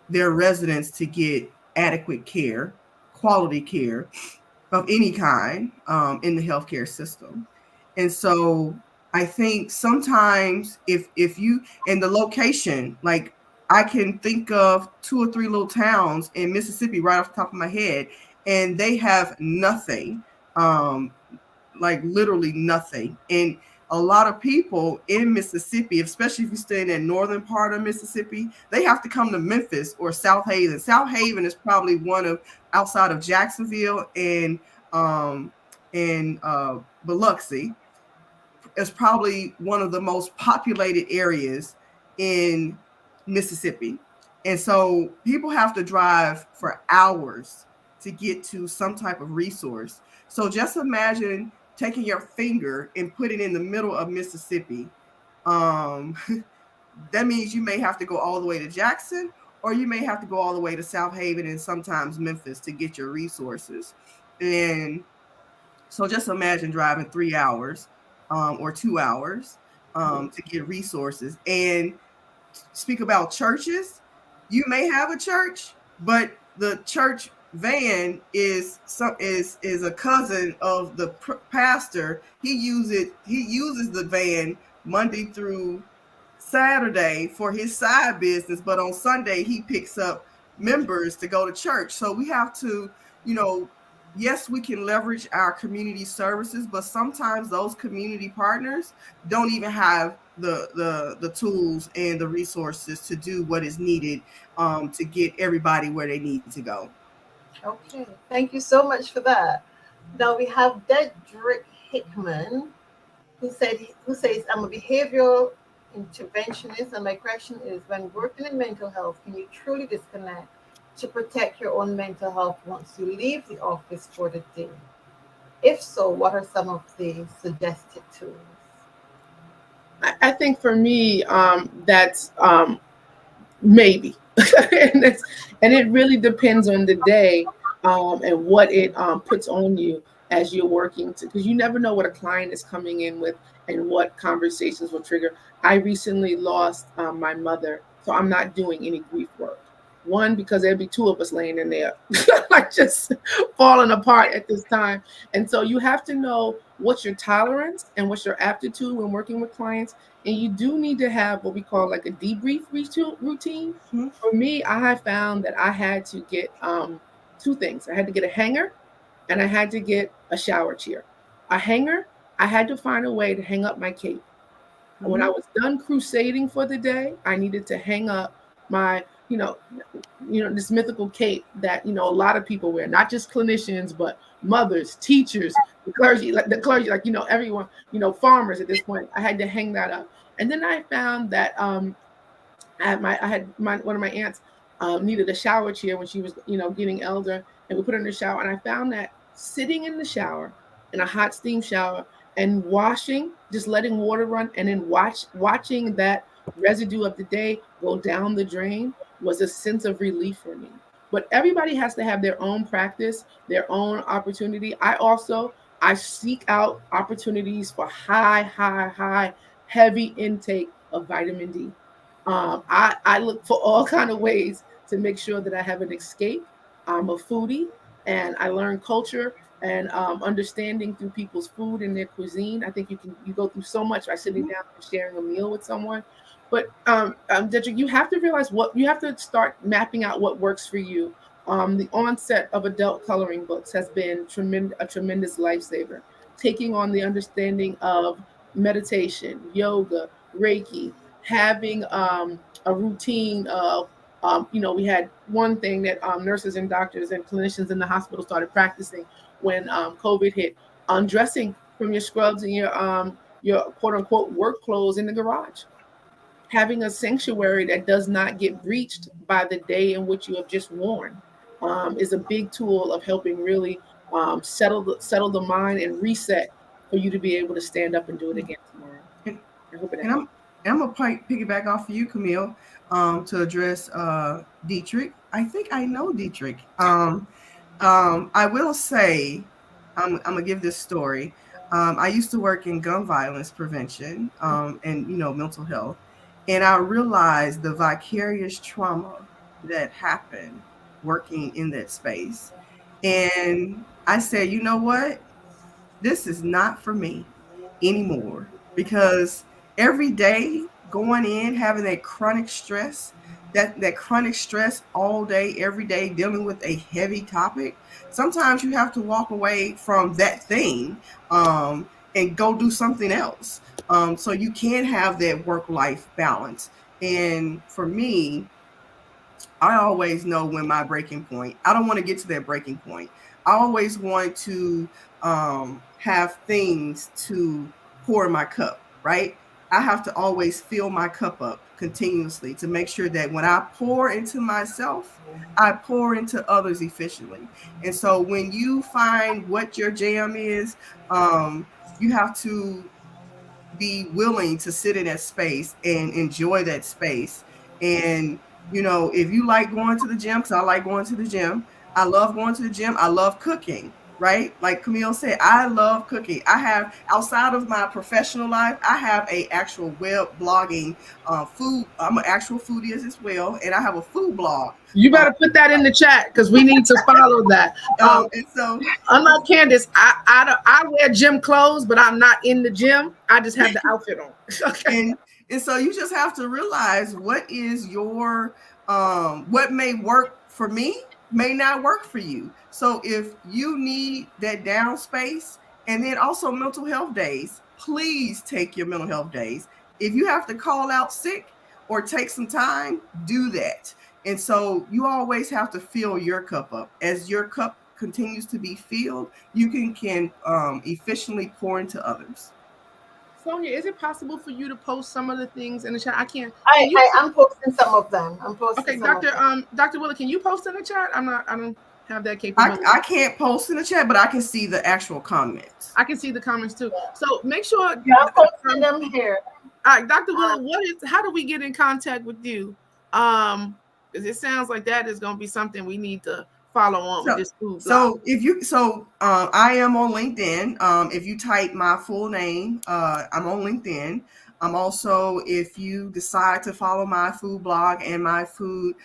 their residents to get adequate care, quality care of any kind in the healthcare system. And so I think sometimes if you, and the location, like, I can think of 2 or 3 little towns in Mississippi right off the top of my head, and they have nothing, like literally nothing. And a lot of people in Mississippi, especially if you stay in that northern part of Mississippi, they have to come to Memphis or South Haven. South Haven is probably one of, outside of Jacksonville and Biloxi, is probably one of the most populated areas in Mississippi. And so people have to drive for hours to get to some type of resource. So just imagine taking your finger and putting it in the middle of Mississippi. That means you may have to go all the way to Jackson, or you may have to go all the way to South Haven and sometimes Memphis to get your resources. And so just imagine driving 3 hours or 2 hours to get resources. And speak about churches, you may have a church, but the church van is a cousin of the pastor. He uses the van Monday through Saturday for his side business, but on Sunday he picks up members to go to church. So we have to, yes, we can leverage our community services, but sometimes those community partners don't even have the tools and the resources to do what is needed to get everybody where they need to go. Okay, thank you so much for that. Now we have Dedrick Hickman, who says, I'm a behavioral interventionist, and my question is, when working in mental health, can you truly disconnect to protect your own mental health once you leave the office for the day? If so, what are some of the suggested tools? I think for me, that's maybe. and it really depends on the day and what it puts on you as you're working, because you never know what a client is coming in with and what conversations will trigger. I recently lost my mother, so I'm not doing any grief work. One, because there'd be 2 of us laying in there, like just falling apart at this time. And so you have to know what's your tolerance and what's your aptitude when working with clients. And you do need to have what we call like a debrief routine. Mm-hmm. For me, I have found that I had to get 2 things. I had to get a hanger and I had to get a shower chair. a hanger. I had to find a way to hang up my cape. When I was done crusading for the day, I needed to hang up my, this mythical cape that a lot of people wear, not just clinicians, but mothers, teachers, the clergy, like everyone, farmers at this point. I had to hang that up, and then I found that one of my aunts needed a shower chair when she was getting elder, and we put her in the shower, and I found that sitting in the shower, in a hot steam shower, and washing, just letting water run, and then watching that residue of the day go down the drain was a sense of relief for me. But everybody has to have their own practice, their own opportunity. I seek out opportunities for high heavy intake of vitamin D. I look for all kind of ways to make sure that I have an escape. I'm a foodie, and I learn culture and understanding through people's food and their cuisine. I think you go through so much by sitting down and sharing a meal with someone. But Dedrick, you have to realize what you have to start mapping out what works for you. The onset of adult coloring books has been a tremendous lifesaver. Taking on the understanding of meditation, yoga, Reiki, having a routine of we had one thing that nurses and doctors and clinicians in the hospital started practicing when COVID hit: undressing from your scrubs and your quote unquote work clothes in the garage. Having a sanctuary that does not get breached by the day in which you have just worn is a big tool of helping really settle the mind and reset for you to be able to stand up and do it again tomorrow. And, I hope it and helps. I'm gonna piggyback off of you, Camille, to address Dietrich. I think I know Dietrich. I will say, I'm gonna give this story. I used to work in gun violence prevention, and mental health, and I realized the vicarious trauma that happened working in that space. And I said, you know what? This is not for me anymore, because every day going in having that chronic stress all day every day, dealing with a heavy topic, sometimes you have to walk away from that thing, and go do something else, so you can have that work life balance. And for me, I always know when my breaking point. I don't want to get to that breaking point. I always want to have things to pour in my cup, right? I have to always fill my cup up continuously to make sure that when I pour into myself, I pour into others efficiently. And so when you find what your jam is, you have to be willing to sit in that space and enjoy that space. And if you like going to the gym, because I like going to the gym, I love going to the gym. I love cooking, right? Like Camille said, I love cooking. I have, outside of my professional life, I have a actual web blogging food. I'm an actual foodie as well, and I have a food blog. You better put that in the chat because we need to follow that. And so, Unlike Candace, I wear gym clothes, but I'm not in the gym. I just have the outfit on. Okay. and so you just have to realize what is your what may work for me may not work for you. So if you need that down space, and then also mental health days, please take your mental health days. If you have to call out sick or take some time, do that. And so you always have to fill your cup up. As your cup continues to be filled, you can efficiently pour into others. Sonia, is it possible for you to post some of the things in the chat? I can't. I am posting some of them. I'm posting Okay, some of Doctor them. Dr. Willa, can you post in the chat? I don't have that capability. I can't post in the chat, but I can see the actual comments. I can see the comments too. So make sure. Yeah, I'm posting them here. All right, Dr. Willa, how do we get in contact with you? Because it sounds like that is going to be something we need to follow on with this food blog. I am on LinkedIn. If you type my full name, I'm on LinkedIn. I'm also, if you decide to follow my food blog and my food,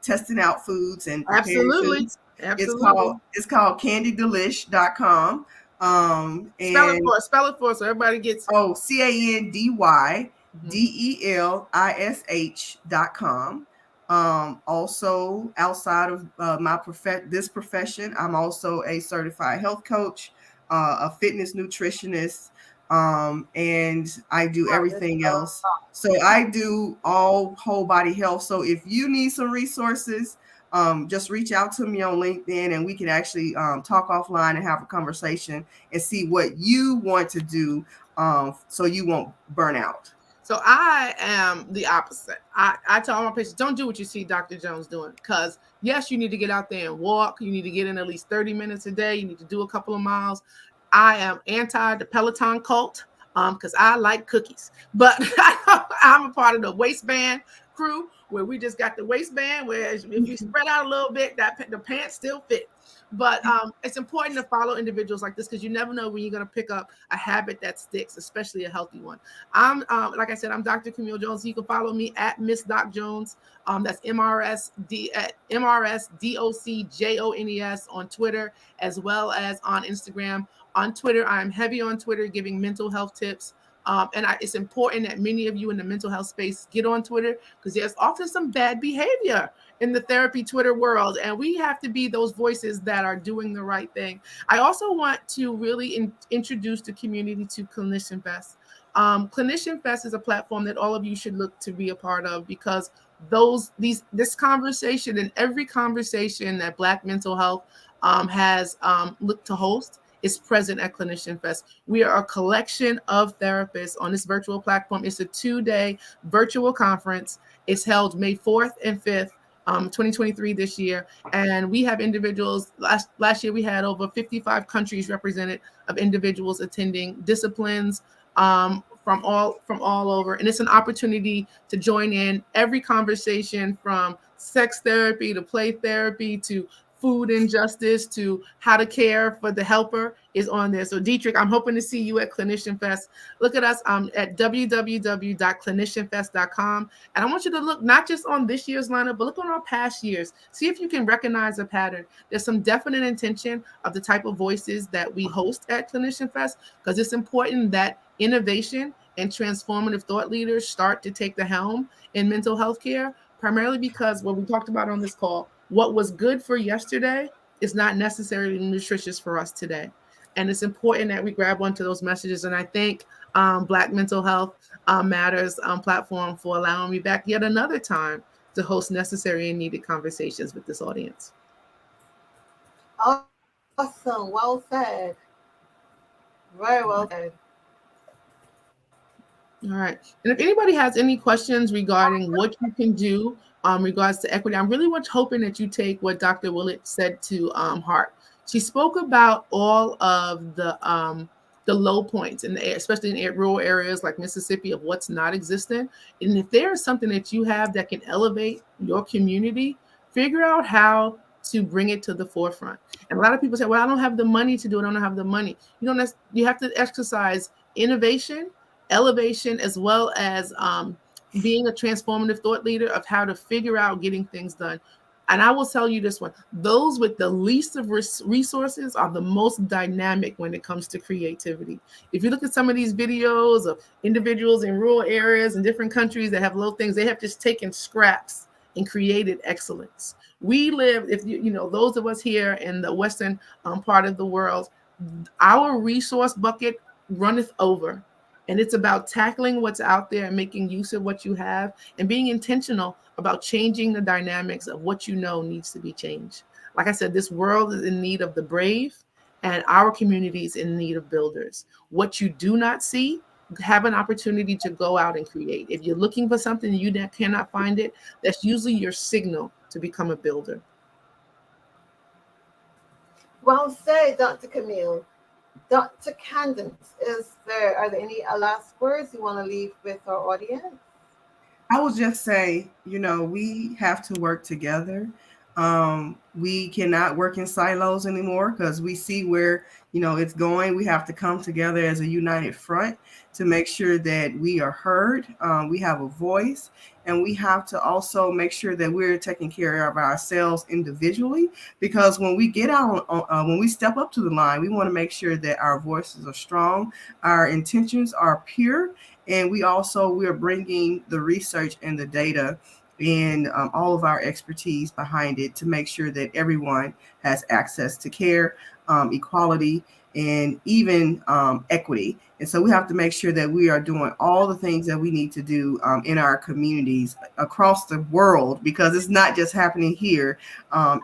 testing out foods and preparing foods, it's called candydelish.com. Spell it for us so everybody gets it. CANDYDELISH.com. Also, outside of this profession, I'm also a certified health coach. a fitness nutritionist, and I do Wow, there's everything a else. lot. So I do all whole body health. So if you need some resources, just reach out to me on LinkedIn, and we can actually talk offline and have a conversation and see what you want to do, so you won't burn out. So I am the opposite. I tell all my patients, don't do what you see Dr. Jones doing. Because yes, you need to get out there and walk. You need to get in at least 30 minutes a day. You need to do a couple of miles. I am anti the Peloton cult because I like cookies. But I'm a part of the waistband crew where we just got the waistband where if you spread out a little bit, that the pants still fit. But it's important to follow individuals like this because you never know when you're going to pick up a habit that sticks, especially a healthy one. I'm like I said, I'm Dr. Camille Jones. You can follow me at Miss Doc Jones. That's MRSDOCJONES on Twitter as well as on Instagram. On Twitter, I'm heavy on Twitter, giving mental health tips. It's important that many of you in the mental health space get on Twitter because there's often some bad behavior in the therapy Twitter world, and we have to be those voices that are doing the right thing. I also want to really introduce the community to Clinician Fest. Clinician Fest is a platform that all of you should look to be a part of because this conversation and every conversation that Black mental health has looked to host is present at Clinician Fest. We are a collection of therapists on this virtual platform. It's a 2-day virtual conference. It's held May 4th and 5th. 2023 this year, and we have individuals. Last year we had over 55 countries represented of individuals attending disciplines from all over, and it's an opportunity to join in every conversation from sex therapy to play therapy to food injustice to how to care for the helper is on there. So Dietrich, I'm hoping to see you at Clinician Fest. Look at us at www.clinicianfest.com. And I want you to look not just on this year's lineup, but look on our past years. See if you can recognize a pattern. There's some definite intention of the type of voices that we host at Clinician Fest because it's important that innovation and transformative thought leaders start to take the helm in mental health care, primarily because what we talked about on this call, what was good for yesterday is not necessarily nutritious for us today. And it's important that we grab onto those messages. And I thank Black Mental Health Matters platform for allowing me back yet another time to host necessary and needed conversations with this audience. Awesome. Well said. Very well said. All right. And if anybody has any questions regarding what you can do regards to equity, I'm really much hoping that you take what Dr. Willett said to heart. She spoke about all of the low points, especially in rural areas like Mississippi, of what's not existent. And if there is something that you have that can elevate your community, figure out how to bring it to the forefront. And a lot of people say, well, I don't have the money to do it. I don't have the money. You have to exercise innovation, elevation, as well as being a transformative thought leader of how to figure out getting things done. And I will tell you this one, those with the least of resources are the most dynamic when it comes to creativity. If you look at some of these videos of individuals in rural areas in different countries that have low things, they have just taken scraps and created excellence. We live, if those of us here in the Western part of the world, our resource bucket runneth over. And it's about tackling what's out there and making use of what you have and being intentional about changing the dynamics of what you know needs to be changed. Like I said, this world is in need of the brave and our community is in need of builders. What you do not see, have an opportunity to go out and create. If you're looking for something and you cannot find it, that's usually your signal to become a builder. Well said, Dr. Camille. Dr. Candace, are there any last words you want to leave with our audience? I will just say, we have to work together. We cannot work in silos anymore because we see where, it's going. We have to come together as a united front to make sure that we are heard. We have a voice, and we have to also make sure that we're taking care of ourselves individually, because when we get out, when we step up to the line, we want to make sure that our voices are strong, our intentions are pure, and we're bringing the research and the data and all of our expertise behind it to make sure that everyone has access to care, equality, and even equity. And so we have to make sure that we are doing all the things that we need to do in our communities across the world, because it's not just happening here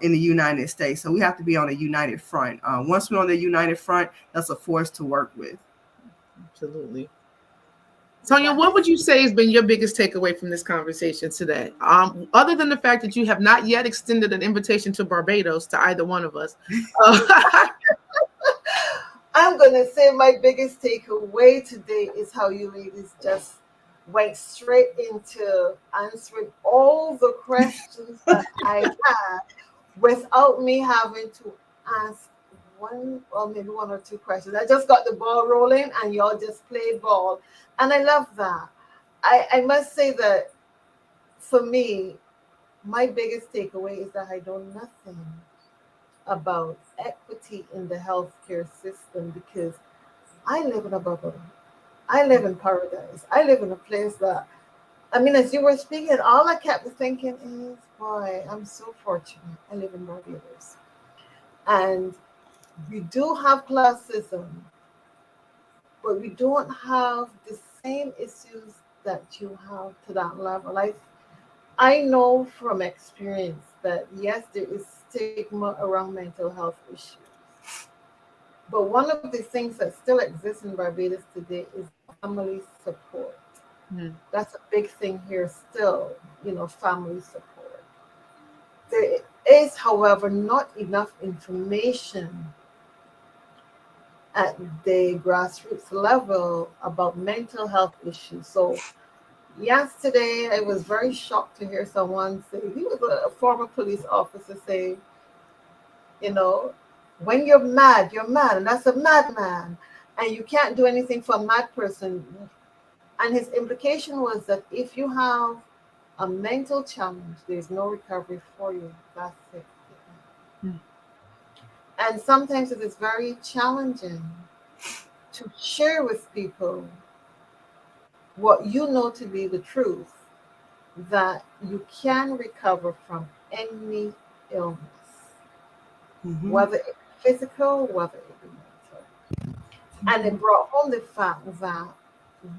in the United States. So we have to be on a united front. Once we're on the united front, that's a force to work with. Absolutely. Sonia, what would you say has been your biggest takeaway from this conversation today? Other than the fact that you have not yet extended an invitation to Barbados to either one of us. I'm going to say my biggest takeaway today is how you ladies just went straight into answering all the questions that I had without me having to ask one or maybe one or two questions. I just got the ball rolling and y'all just played ball. And I love that. I must say that for me, my biggest takeaway is that I know nothing about equity in the healthcare system because I live in a bubble. I live in paradise. I live in a place that, I mean, as you were speaking, all I kept thinking is, boy, I'm so fortunate. I live in Barbados. And we do have classism, but we don't have the same issues that you have to that level. I know from experience that, yes, there is stigma around mental health issues. But one of the things that still exists in Barbados today is family support. That's a big thing here still, family support. There is, however, not enough information at the grassroots level about mental health issues. So yesterday, I was very shocked to hear someone say, he was a former police officer say, you know, when you're mad, and that's a madman, and you can't do anything for a mad person. And his implication was that if you have a mental challenge, there's no recovery for you. That's it. And sometimes it is very challenging to share with people what you know to be the truth, that you can recover from any illness, whether it be physical, whether it be mental. And it brought home the fact that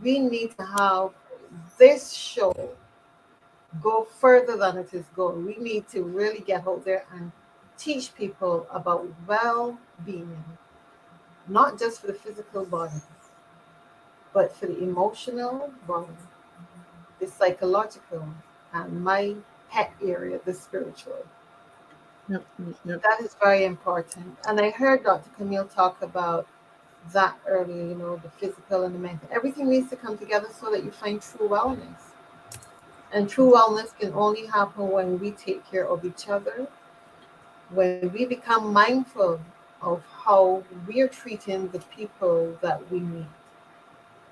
we need to have this show go further than it is going. We need to really get out there and teach people about well-being, not just for the physical body, but for the emotional body, the psychological, and my pet area, the spiritual. Yep. That is very important. And I heard Dr. Camille talk about that earlier, the physical and the mental. Everything needs to come together so that you find true wellness. And true wellness can only happen when we take care of each other, when we become mindful of how we are treating the people that we meet.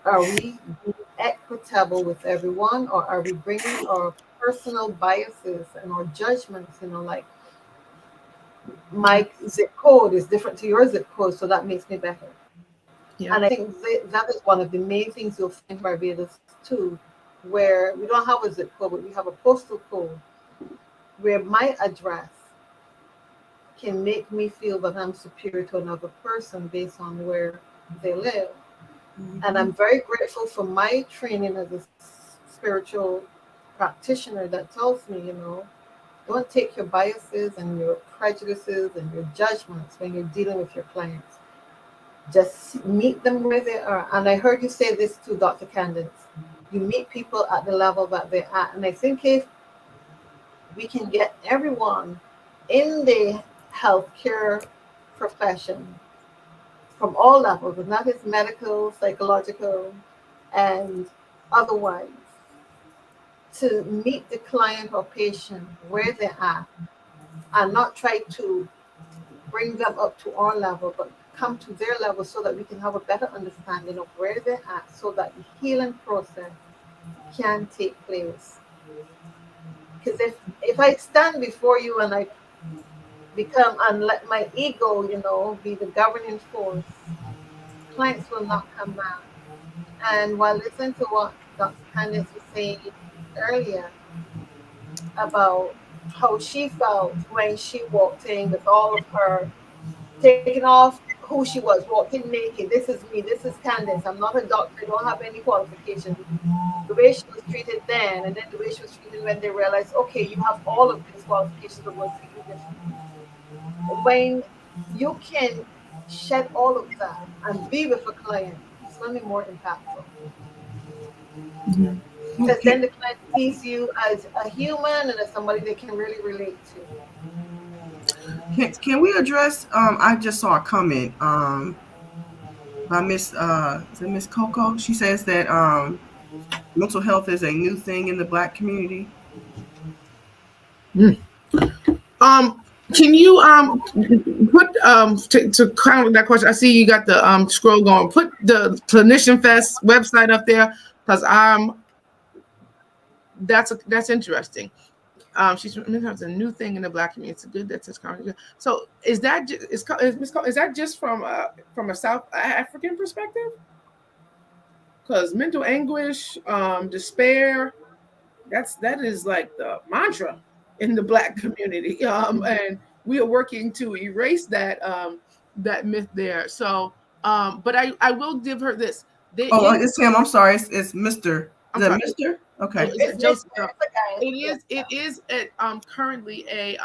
Are we being equitable with everyone, or are we bringing our personal biases and our judgments, like my zip code is different to your zip code, so that makes me better. Yeah. And I think that is one of the main things you'll find in Barbados too, where we don't have a zip code, but we have a postal code where my address can make me feel that I'm superior to another person based on where they live. And I'm very grateful for my training as a spiritual practitioner that tells me, don't take your biases and your prejudices and your judgments when you're dealing with your clients. Just meet them where they are. And I heard you say this to Dr. Candace. You meet people at the level that they're at. And I think if we can get everyone in the healthcare profession from all levels, not just medical, psychological, and otherwise, to meet the client or patient where they're at and not try to bring them up to our level, but come to their level so that we can have a better understanding of where they're at so that the healing process can take place. Because if I stand before you and I become and let my ego, be the governing force, clients will not come back. And while listening to what Dr. Candice was saying earlier about how she felt when she walked in with all of her taking off who she was, walking naked. This is me. This is Candace. I'm not a doctor. I don't have any qualifications. The way she was treated then, and then the way she was treated when they realized, okay, you have all of these qualifications, but we'll treat you differently. When you can shed all of that and be with a client, it's going to be more impactful. Because then Okay. the client sees you as a human and as somebody they can really relate to. Can we address? I just saw a comment by Miss is it Miss Coco? She says that mental health is a new thing in the Black community. Mm. Um, can you put to kind of that question? I see you got the scroll going. Put the Clinician Fest website up there because that's interesting. She's it's a new thing in the Black community. It's a good that's conversation. So is that is that just from a South African perspective? Because mental anguish, despair, that is like the mantra in the Black community, and we are working to erase that myth there. So, but I will give her this. There Oh, is it's him. I'm sorry. It's Mister. I'm Is that sorry. Mister? Oh, Okay. is It's it Mister. Joseph? No. It's a guy. It Yeah. is. It is currently a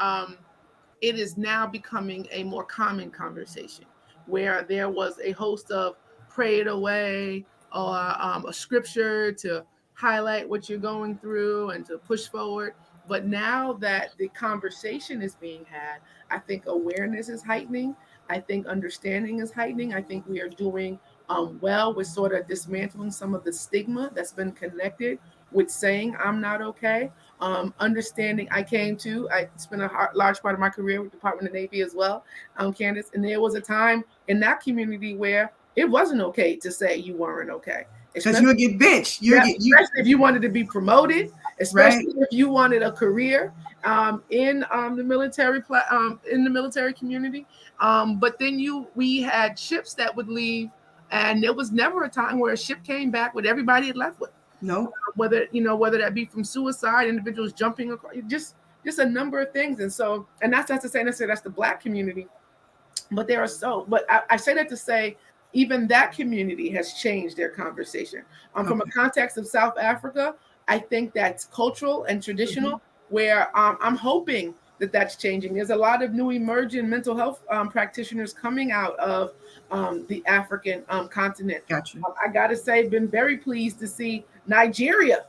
it is now becoming a more common conversation where there was a host of pray it away or a scripture to highlight what you're going through and to push forward. But now that the conversation is being had, I think awareness is heightening. I think understanding is heightening. I think we are doing well with sort of dismantling some of the stigma that's been connected with saying I'm not okay. Understanding I spent a large part of my career with the Department of Navy as well, Candace, and there was a time in that community where it wasn't okay to say you weren't okay, Because especially you'll get benched. You'll yeah, get you especially if you wanted to be promoted, right. especially if you wanted a career in the military community. But then we had ships that would leave, and there was never a time where a ship came back with everybody it left with, No. whether that be from suicide, individuals jumping across, just a number of things. And so, and that's not to say necessarily that's the Black community, but there are but I say that to say even that community has changed their conversation. From a Okay. context of South Africa, I think that's cultural and Hmm. traditional, where I'm hoping that that's changing. There's a lot of new emerging mental health practitioners coming out of the African continent. Gotcha. I got to say, been very pleased to see Nigeria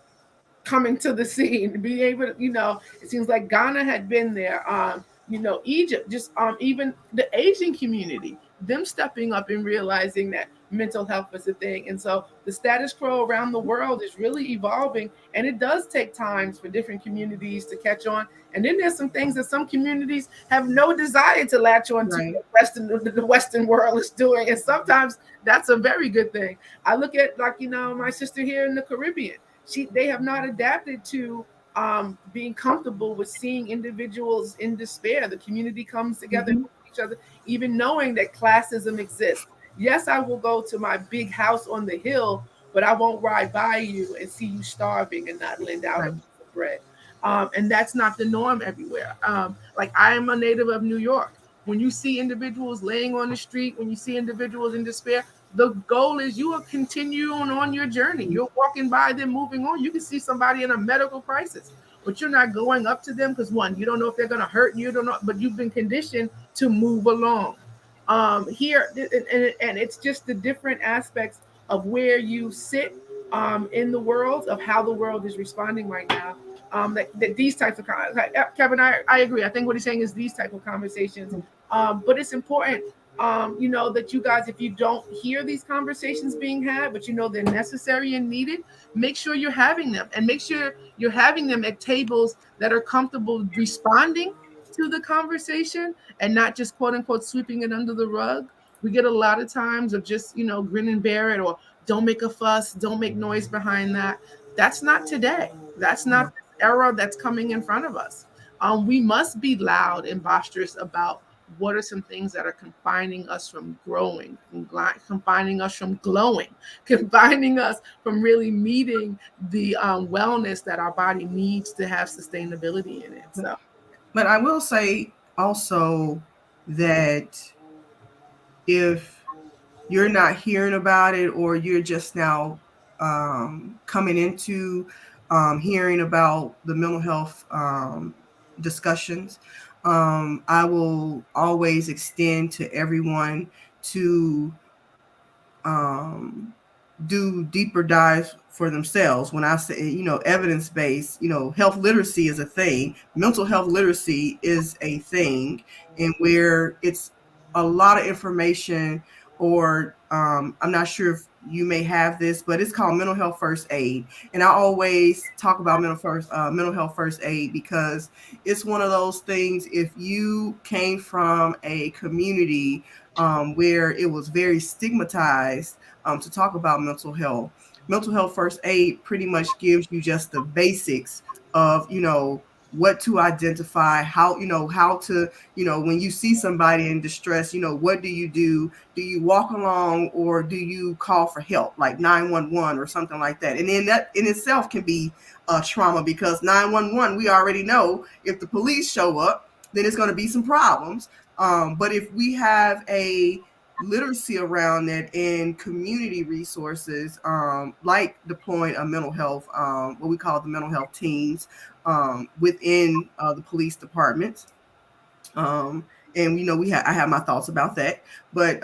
coming to the scene, be able to, it seems like Ghana had been there. Egypt, just even the Asian community, them stepping up and realizing that mental health is a thing. And so the status quo around the world is really evolving, and it does take times for different communities to catch on. And then there's some things that some communities have no desire to latch on to Right. the Western world is doing. And sometimes that's a very good thing. I look at my sister here in the Caribbean. They have not adapted to being comfortable with seeing individuals in despair. The community comes together Hmm. with each other, even knowing that classism exists. Yes, I will go to my big house on the hill, but I won't ride by you and see you starving and not lend out a Right. piece of bread. And that's not the norm everywhere. Like I am a native of New York. When you see individuals laying on the street, when you see individuals in despair, the goal is you will continue on your journey. You're walking by them, moving on. You can see somebody in a medical crisis, but you're not going up to them because one, you don't know if they're going to hurt you, don't know, but you've been conditioned to move along. Here, and it's just the different aspects of where you sit in the world, of how the world is responding right now. That these types of Kevin, I agree. I think what he's saying is these type of conversations, but it's important that you guys, if you don't hear these conversations being had, but they're necessary and needed, make sure you're having them, and make sure you're having them at tables that are comfortable responding to the conversation and not just quote unquote sweeping it under the rug. We get a lot of times of just, grin and bear it, or don't make a fuss, don't make noise behind that. That's not today. That's not the era that's coming in front of us. We must be loud and boisterous about what are some things that are confining us from growing, confining us from glowing, confining us from really meeting the wellness that our body needs to have sustainability in it. So, But I will say also that if you're not hearing about it, or you're just now coming into hearing about the mental health discussions, I will always extend to everyone to um, do deeper dives for themselves. When I say, evidence based, health literacy is a thing, mental health literacy is a thing, and where it's a lot of information, or I'm not sure if you may have this, but it's called mental health first aid. And I always talk about mental health first aid, because it's one of those things. If you came from a community where it was very stigmatized to talk about mental health. Mental health first aid pretty much gives you just the basics of, what to identify, how to, when you see somebody in distress, what do you do? Do you walk along, or do you call for help, like 911 or something like that? And then that in itself can be a trauma, because 911, we already know if the police show up, then it's going to be some problems. But if we have a literacy around that and community resources, like deploying a mental health, what we call the mental health teams within the police departments. Um, and I have my thoughts about that, but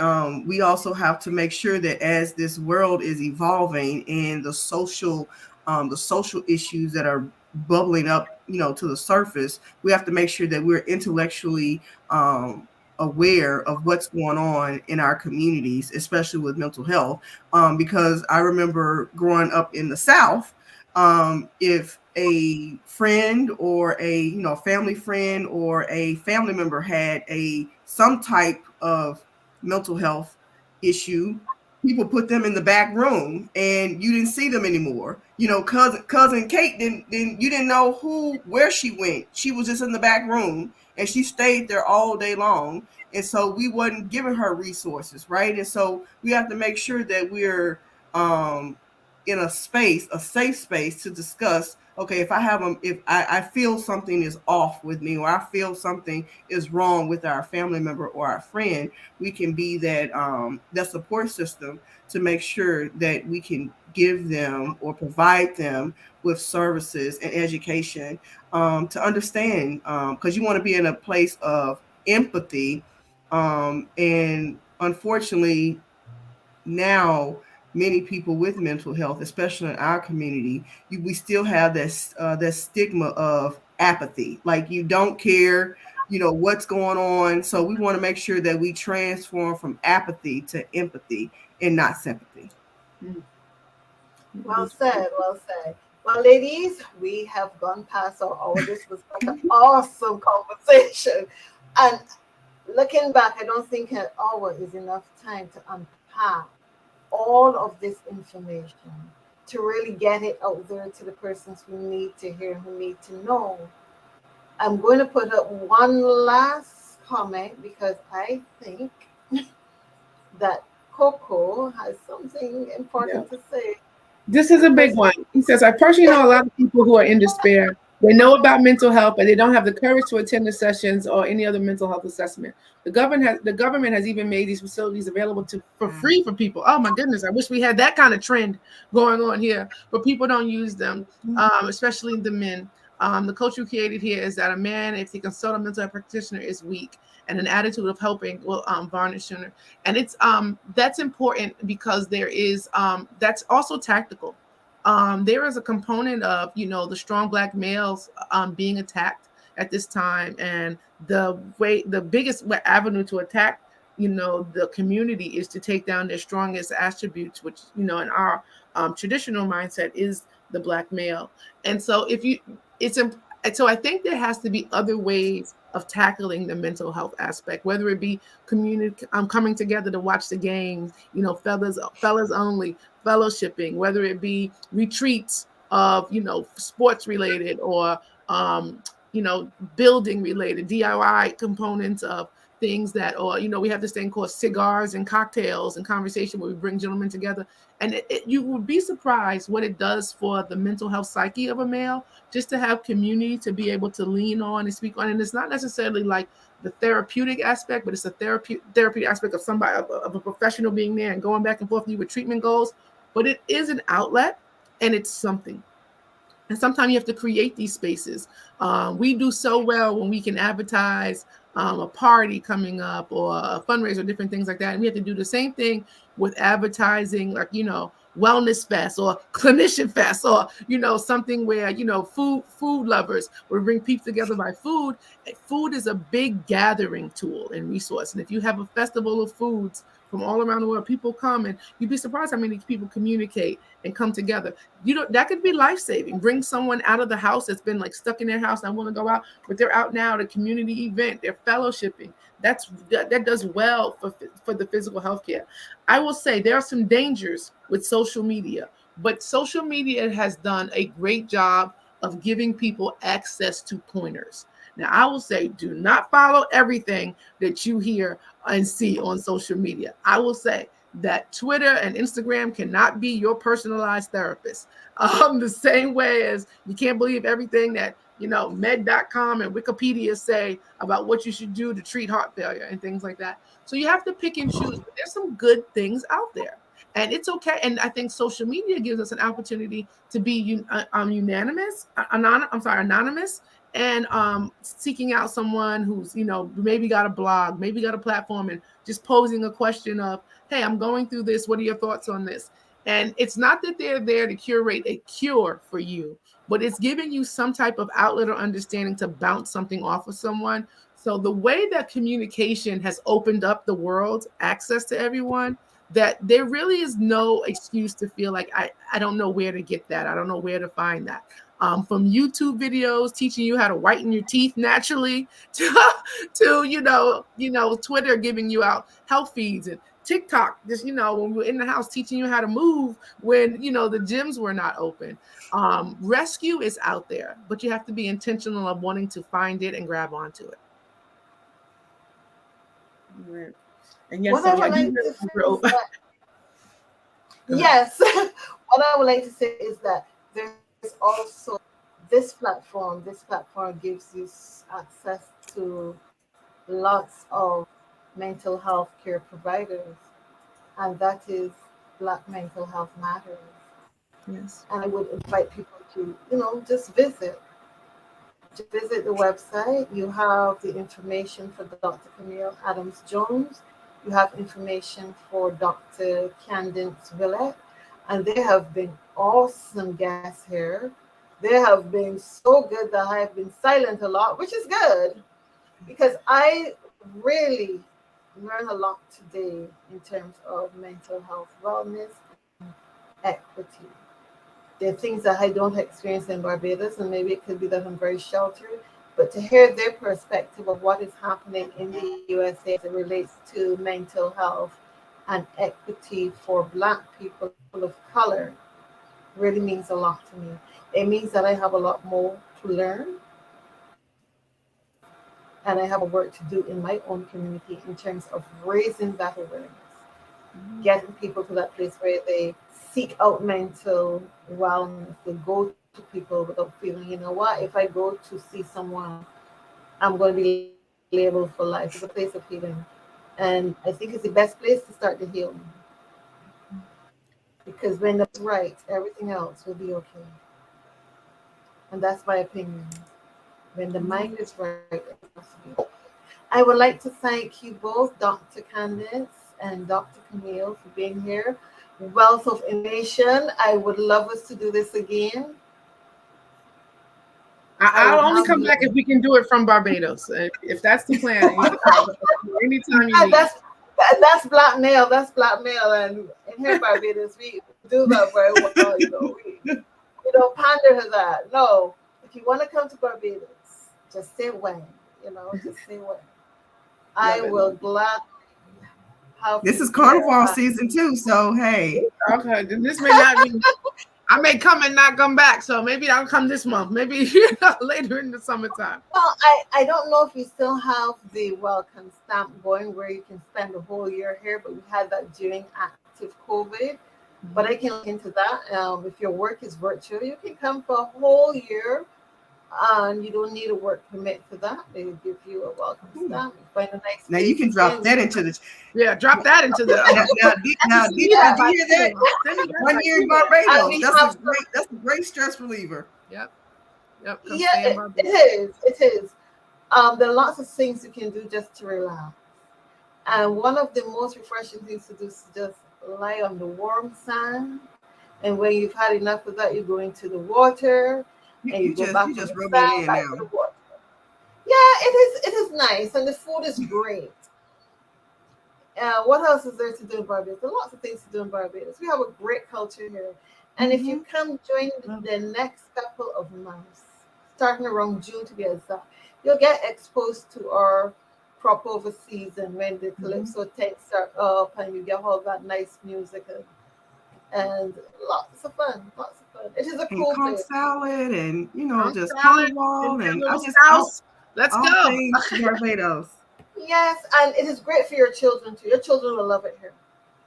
we also have to make sure that as this world is evolving, and the social issues that are bubbling up, to the surface, we have to make sure that we're intellectually aware of what's going on in our communities, especially with mental health. Because I remember growing up in the South, if a friend, or a family friend, or a family member had some type of mental health issue, people put them in the back room, and you didn't see them anymore. Cousin Kate didn't you didn't know where she went. She was just in the back room, and she stayed there all day long. And so we wasn't giving her resources, right? And so we have to make sure that we're um in a safe space to discuss. Okay, if I feel something is off with me, or I feel something is wrong with our family member or our friend, we can be that support system to make sure that we can give them or provide them with services and education, to understand, because you want to be in a place of empathy. And unfortunately, now many people with mental health, especially in our community, we still have that stigma of apathy, like you don't care, what's going on. So we want to make sure that we transform from apathy to empathy, and not sympathy. Well said, well said. Well, ladies, we have gone past our hour. This was such an awesome conversation. And looking back, I don't think an hour is enough time to unpack all of this information, to really get it out there to the persons who need to hear, who need to know. I'm going to put up one last comment, because I think that Coco has something Yeah. important to say. This is a big one. He says, I personally know a lot of people who are in despair. They know about mental health, but they don't have the courage to attend the sessions or any other mental health assessment. The government has even made these facilities available for free for people. Oh my goodness, I wish we had that kind of trend going on here, but people don't use them, especially the men. The culture created here is that a man, if he consult a mental health practitioner, is weak, and an attitude of helping will varnish sooner. And it's that's important, because there is that's also tactical. There is a component of the strong black males being attacked at this time, and the biggest avenue to attack the community is to take down their strongest attributes, which in our traditional mindset is the black male. And so if you it's so I think there has to be other ways of tackling the mental health aspect, whether it be community coming together to watch the games, fellas only, fellowshipping, whether it be retreats of sports related, or um, building related DIY components of things that, or, we have this thing called cigars and cocktails and conversation where we bring gentlemen together. And you would be surprised what it does for the mental health psyche of a male, just to have community to be able to lean on and speak on. And it's not necessarily like the therapeutic aspect, but it's a therapeutic aspect of somebody, of a professional being there and going back and forth with you with treatment goals. But it is an outlet, and it's something. And sometimes you have to create these spaces. We do so well when we can advertise a party coming up or a fundraiser, different things like that. And we have to do the same thing with advertising, like, wellness fest or clinician fest, or, something where, food lovers will bring people together by food. Food is a big gathering tool and resource. And if you have a festival of foods from all around the world, people come, and you'd be surprised how many people communicate and come together. That could be life-saving. Bring someone out of the house that's been like stuck in their house and want to go out, but they're out now at a community event, they're fellowshipping. That does well for the physical health care. I will say there are some dangers with social media, but social media has done a great job of giving people access to pointers. Now, I will say, do not follow everything that you hear and see on social media. I will say that Twitter and Instagram cannot be your personalized therapist. The same way as you can't believe everything that, med.com and Wikipedia say about what you should do to treat heart failure and things like that. So you have to pick and choose, but there's some good things out there. And it's okay. And I think social media gives us an opportunity to be anonymous, and seeking out someone who's, maybe got a blog, maybe got a platform, and just posing a question of, hey, I'm going through this. What are your thoughts on this? And it's not that they're there to curate a cure for you, but it's giving you some type of outlet or understanding to bounce something off of someone. So the way that communication has opened up the world's access to everyone, that there really is no excuse to feel like I don't know where to get that. I don't know where to find that. From YouTube videos teaching you how to whiten your teeth naturally to Twitter giving you out health feeds, and TikTok, just, when we're in the house teaching you how to move when, the gyms were not open. Rescue is out there, but you have to be intentional of wanting to find it and grab onto it. Right. And yes, what what I would like to say is that there's also this platform gives you access to lots of mental health care providers, and that is Black Mental Health Matters. Yes. And I would invite people to, just visit the website. You have the information for Dr. Camille Adams Jones. You have information for Dr. Candace Willett. And there have been awesome guests here. They have been so good that I have been silent a lot, which is good, because I really learned a lot today in terms of mental health, wellness, and equity. There are things that I don't experience in Barbados, and maybe it could be that I'm very sheltered, but to hear their perspective of what is happening in the USA as it relates to mental health and equity for Black people of color really means a lot to me. It means that I have a lot more to learn, and I have a work to do in my own community in terms of raising that awareness, getting people to that place where they seek out mental wellness. They go to people without feeling, you know what, if I go to see someone, I'm going to be labeled for life. It's a place of healing. And I think it's the best place to start the healing. Because when that's right, everything else will be okay. And that's my opinion. When the mind is right, it must be okay. I would like to thank you both, Dr. Candace and Dr. Camille, for being here. Wealth of information. I would love us to do this again. I'll only come back if we can do it from Barbados. If that's the plan, anytime you need. That's blackmail. That's blackmail. And in here, Barbados, we do that very well. We don't pander to that. No, if you want to come to Barbados, just say when. Just say when. I will gladly. This is carnival season too, so hey. Okay, this may not be. I may come and not come back, so maybe I'll come this month. Maybe later in the summertime. Well, I don't know if we still have the welcome stamp going where you can spend the whole year here, but we had that during active COVID. But I can look into that. If your work is virtual, you can come for a whole year, and you don't need a work permit for that. They will give you a welcome stamp. You find a nice. Now you can drop that into the. Yeah, drop that into the. Now, did you hear that? 1 year in Barbados. That's a great stress reliever. Yep. Yeah, it is. It is. There are lots of things you can do just to relax. And one of the most refreshing things to do is just lie on the warm sand. And when you've had enough of that, you go into the water and you go back you to just the rub sand, it in back now. to the water. Yeah, it is. It is nice, and the food is great. What else is there to do in Barbados? There are lots of things to do in Barbados. We have a great culture here. And if you come join the next couple of months, starting around June to be exact, you'll get exposed to our crop over season when the calypso tents start up and you get all that nice music and lots of fun. Lots of fun. It is a cool conch place. salad and just salad, cornwall and let's all go. things Barbados. Yes, and it is great for your children too. Your children will love it here.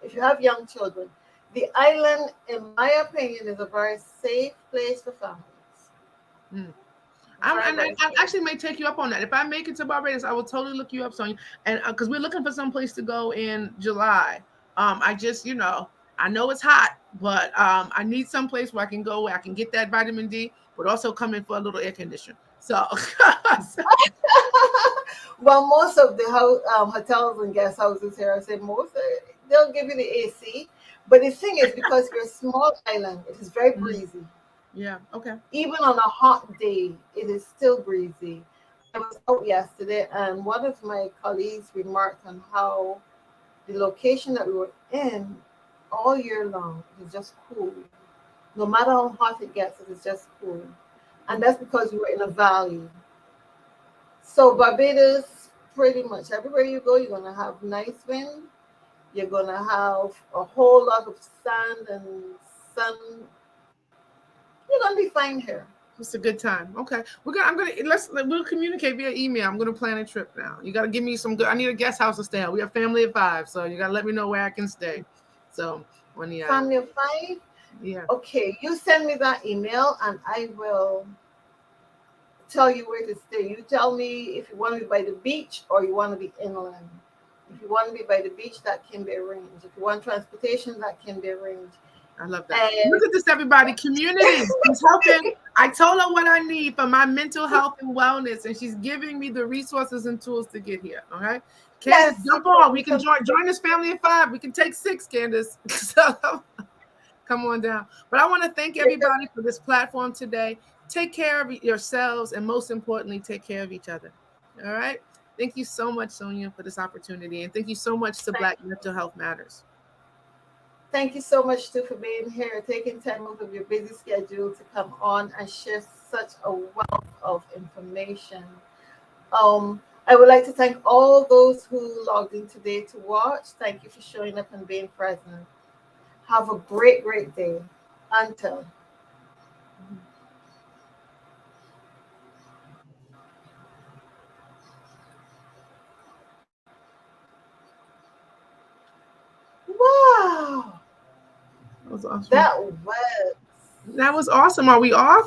If you have young children, the island, in my opinion, is a very safe place for families. I actually may take you up on that. If I make it to Barbados, I will totally look you up, Sonia. And because we're looking for some place to go in July. I just, I know it's hot, but I need some place where I can go where I can get that vitamin D, but also come in for a little air conditioner. So, well, most of the hotels and guest houses here, I say most, they'll give you the AC. But the thing is, because we're a small island, it is very breezy. Yeah, okay. Even on a hot day, it is still breezy. I was out yesterday, and one of my colleagues remarked on how the location that we were in all year long is just cool. No matter how hot it gets, it is just cool. And that's because we were in a valley. So Barbados, pretty much everywhere you go, you're going to have nice wind. You're going to have a whole lot of sand and sun. You're going to be fine here. It's a good time. Okay, we'll communicate via email. I'm gonna plan a trip now. You gotta give me some good. I need a guest house to stay at. We have family of 5, so you gotta let me know where I can stay. So when the family of 5. Yeah. Okay, you send me that email and I will tell you where to stay. You tell me if you want to be by the beach or you want to be inland. If you want to be by the beach, that can be arranged. If you want transportation, that can be arranged. I love that. Look at this, everybody. Community. She's helping. I told her what I need for my mental health and wellness, and she's giving me the resources and tools to get here. All right. Candace, jump on. We can join this family of 5. We can take 6, Candace. So come on down. But I want to thank everybody for this platform today. Take care of yourselves, and most importantly, take care of each other. All right. Thank you so much, Sonia, for this opportunity, and thank you so much to Black Mental Health Matters. Thank you so much, too, for being here, taking time out of your busy schedule to come on and share such a wealth of information. I would like to thank all those who logged in today to watch. Thank you for showing up and being present. Have a great, great day. Until. Wow. That was awesome. That was awesome. Are we off?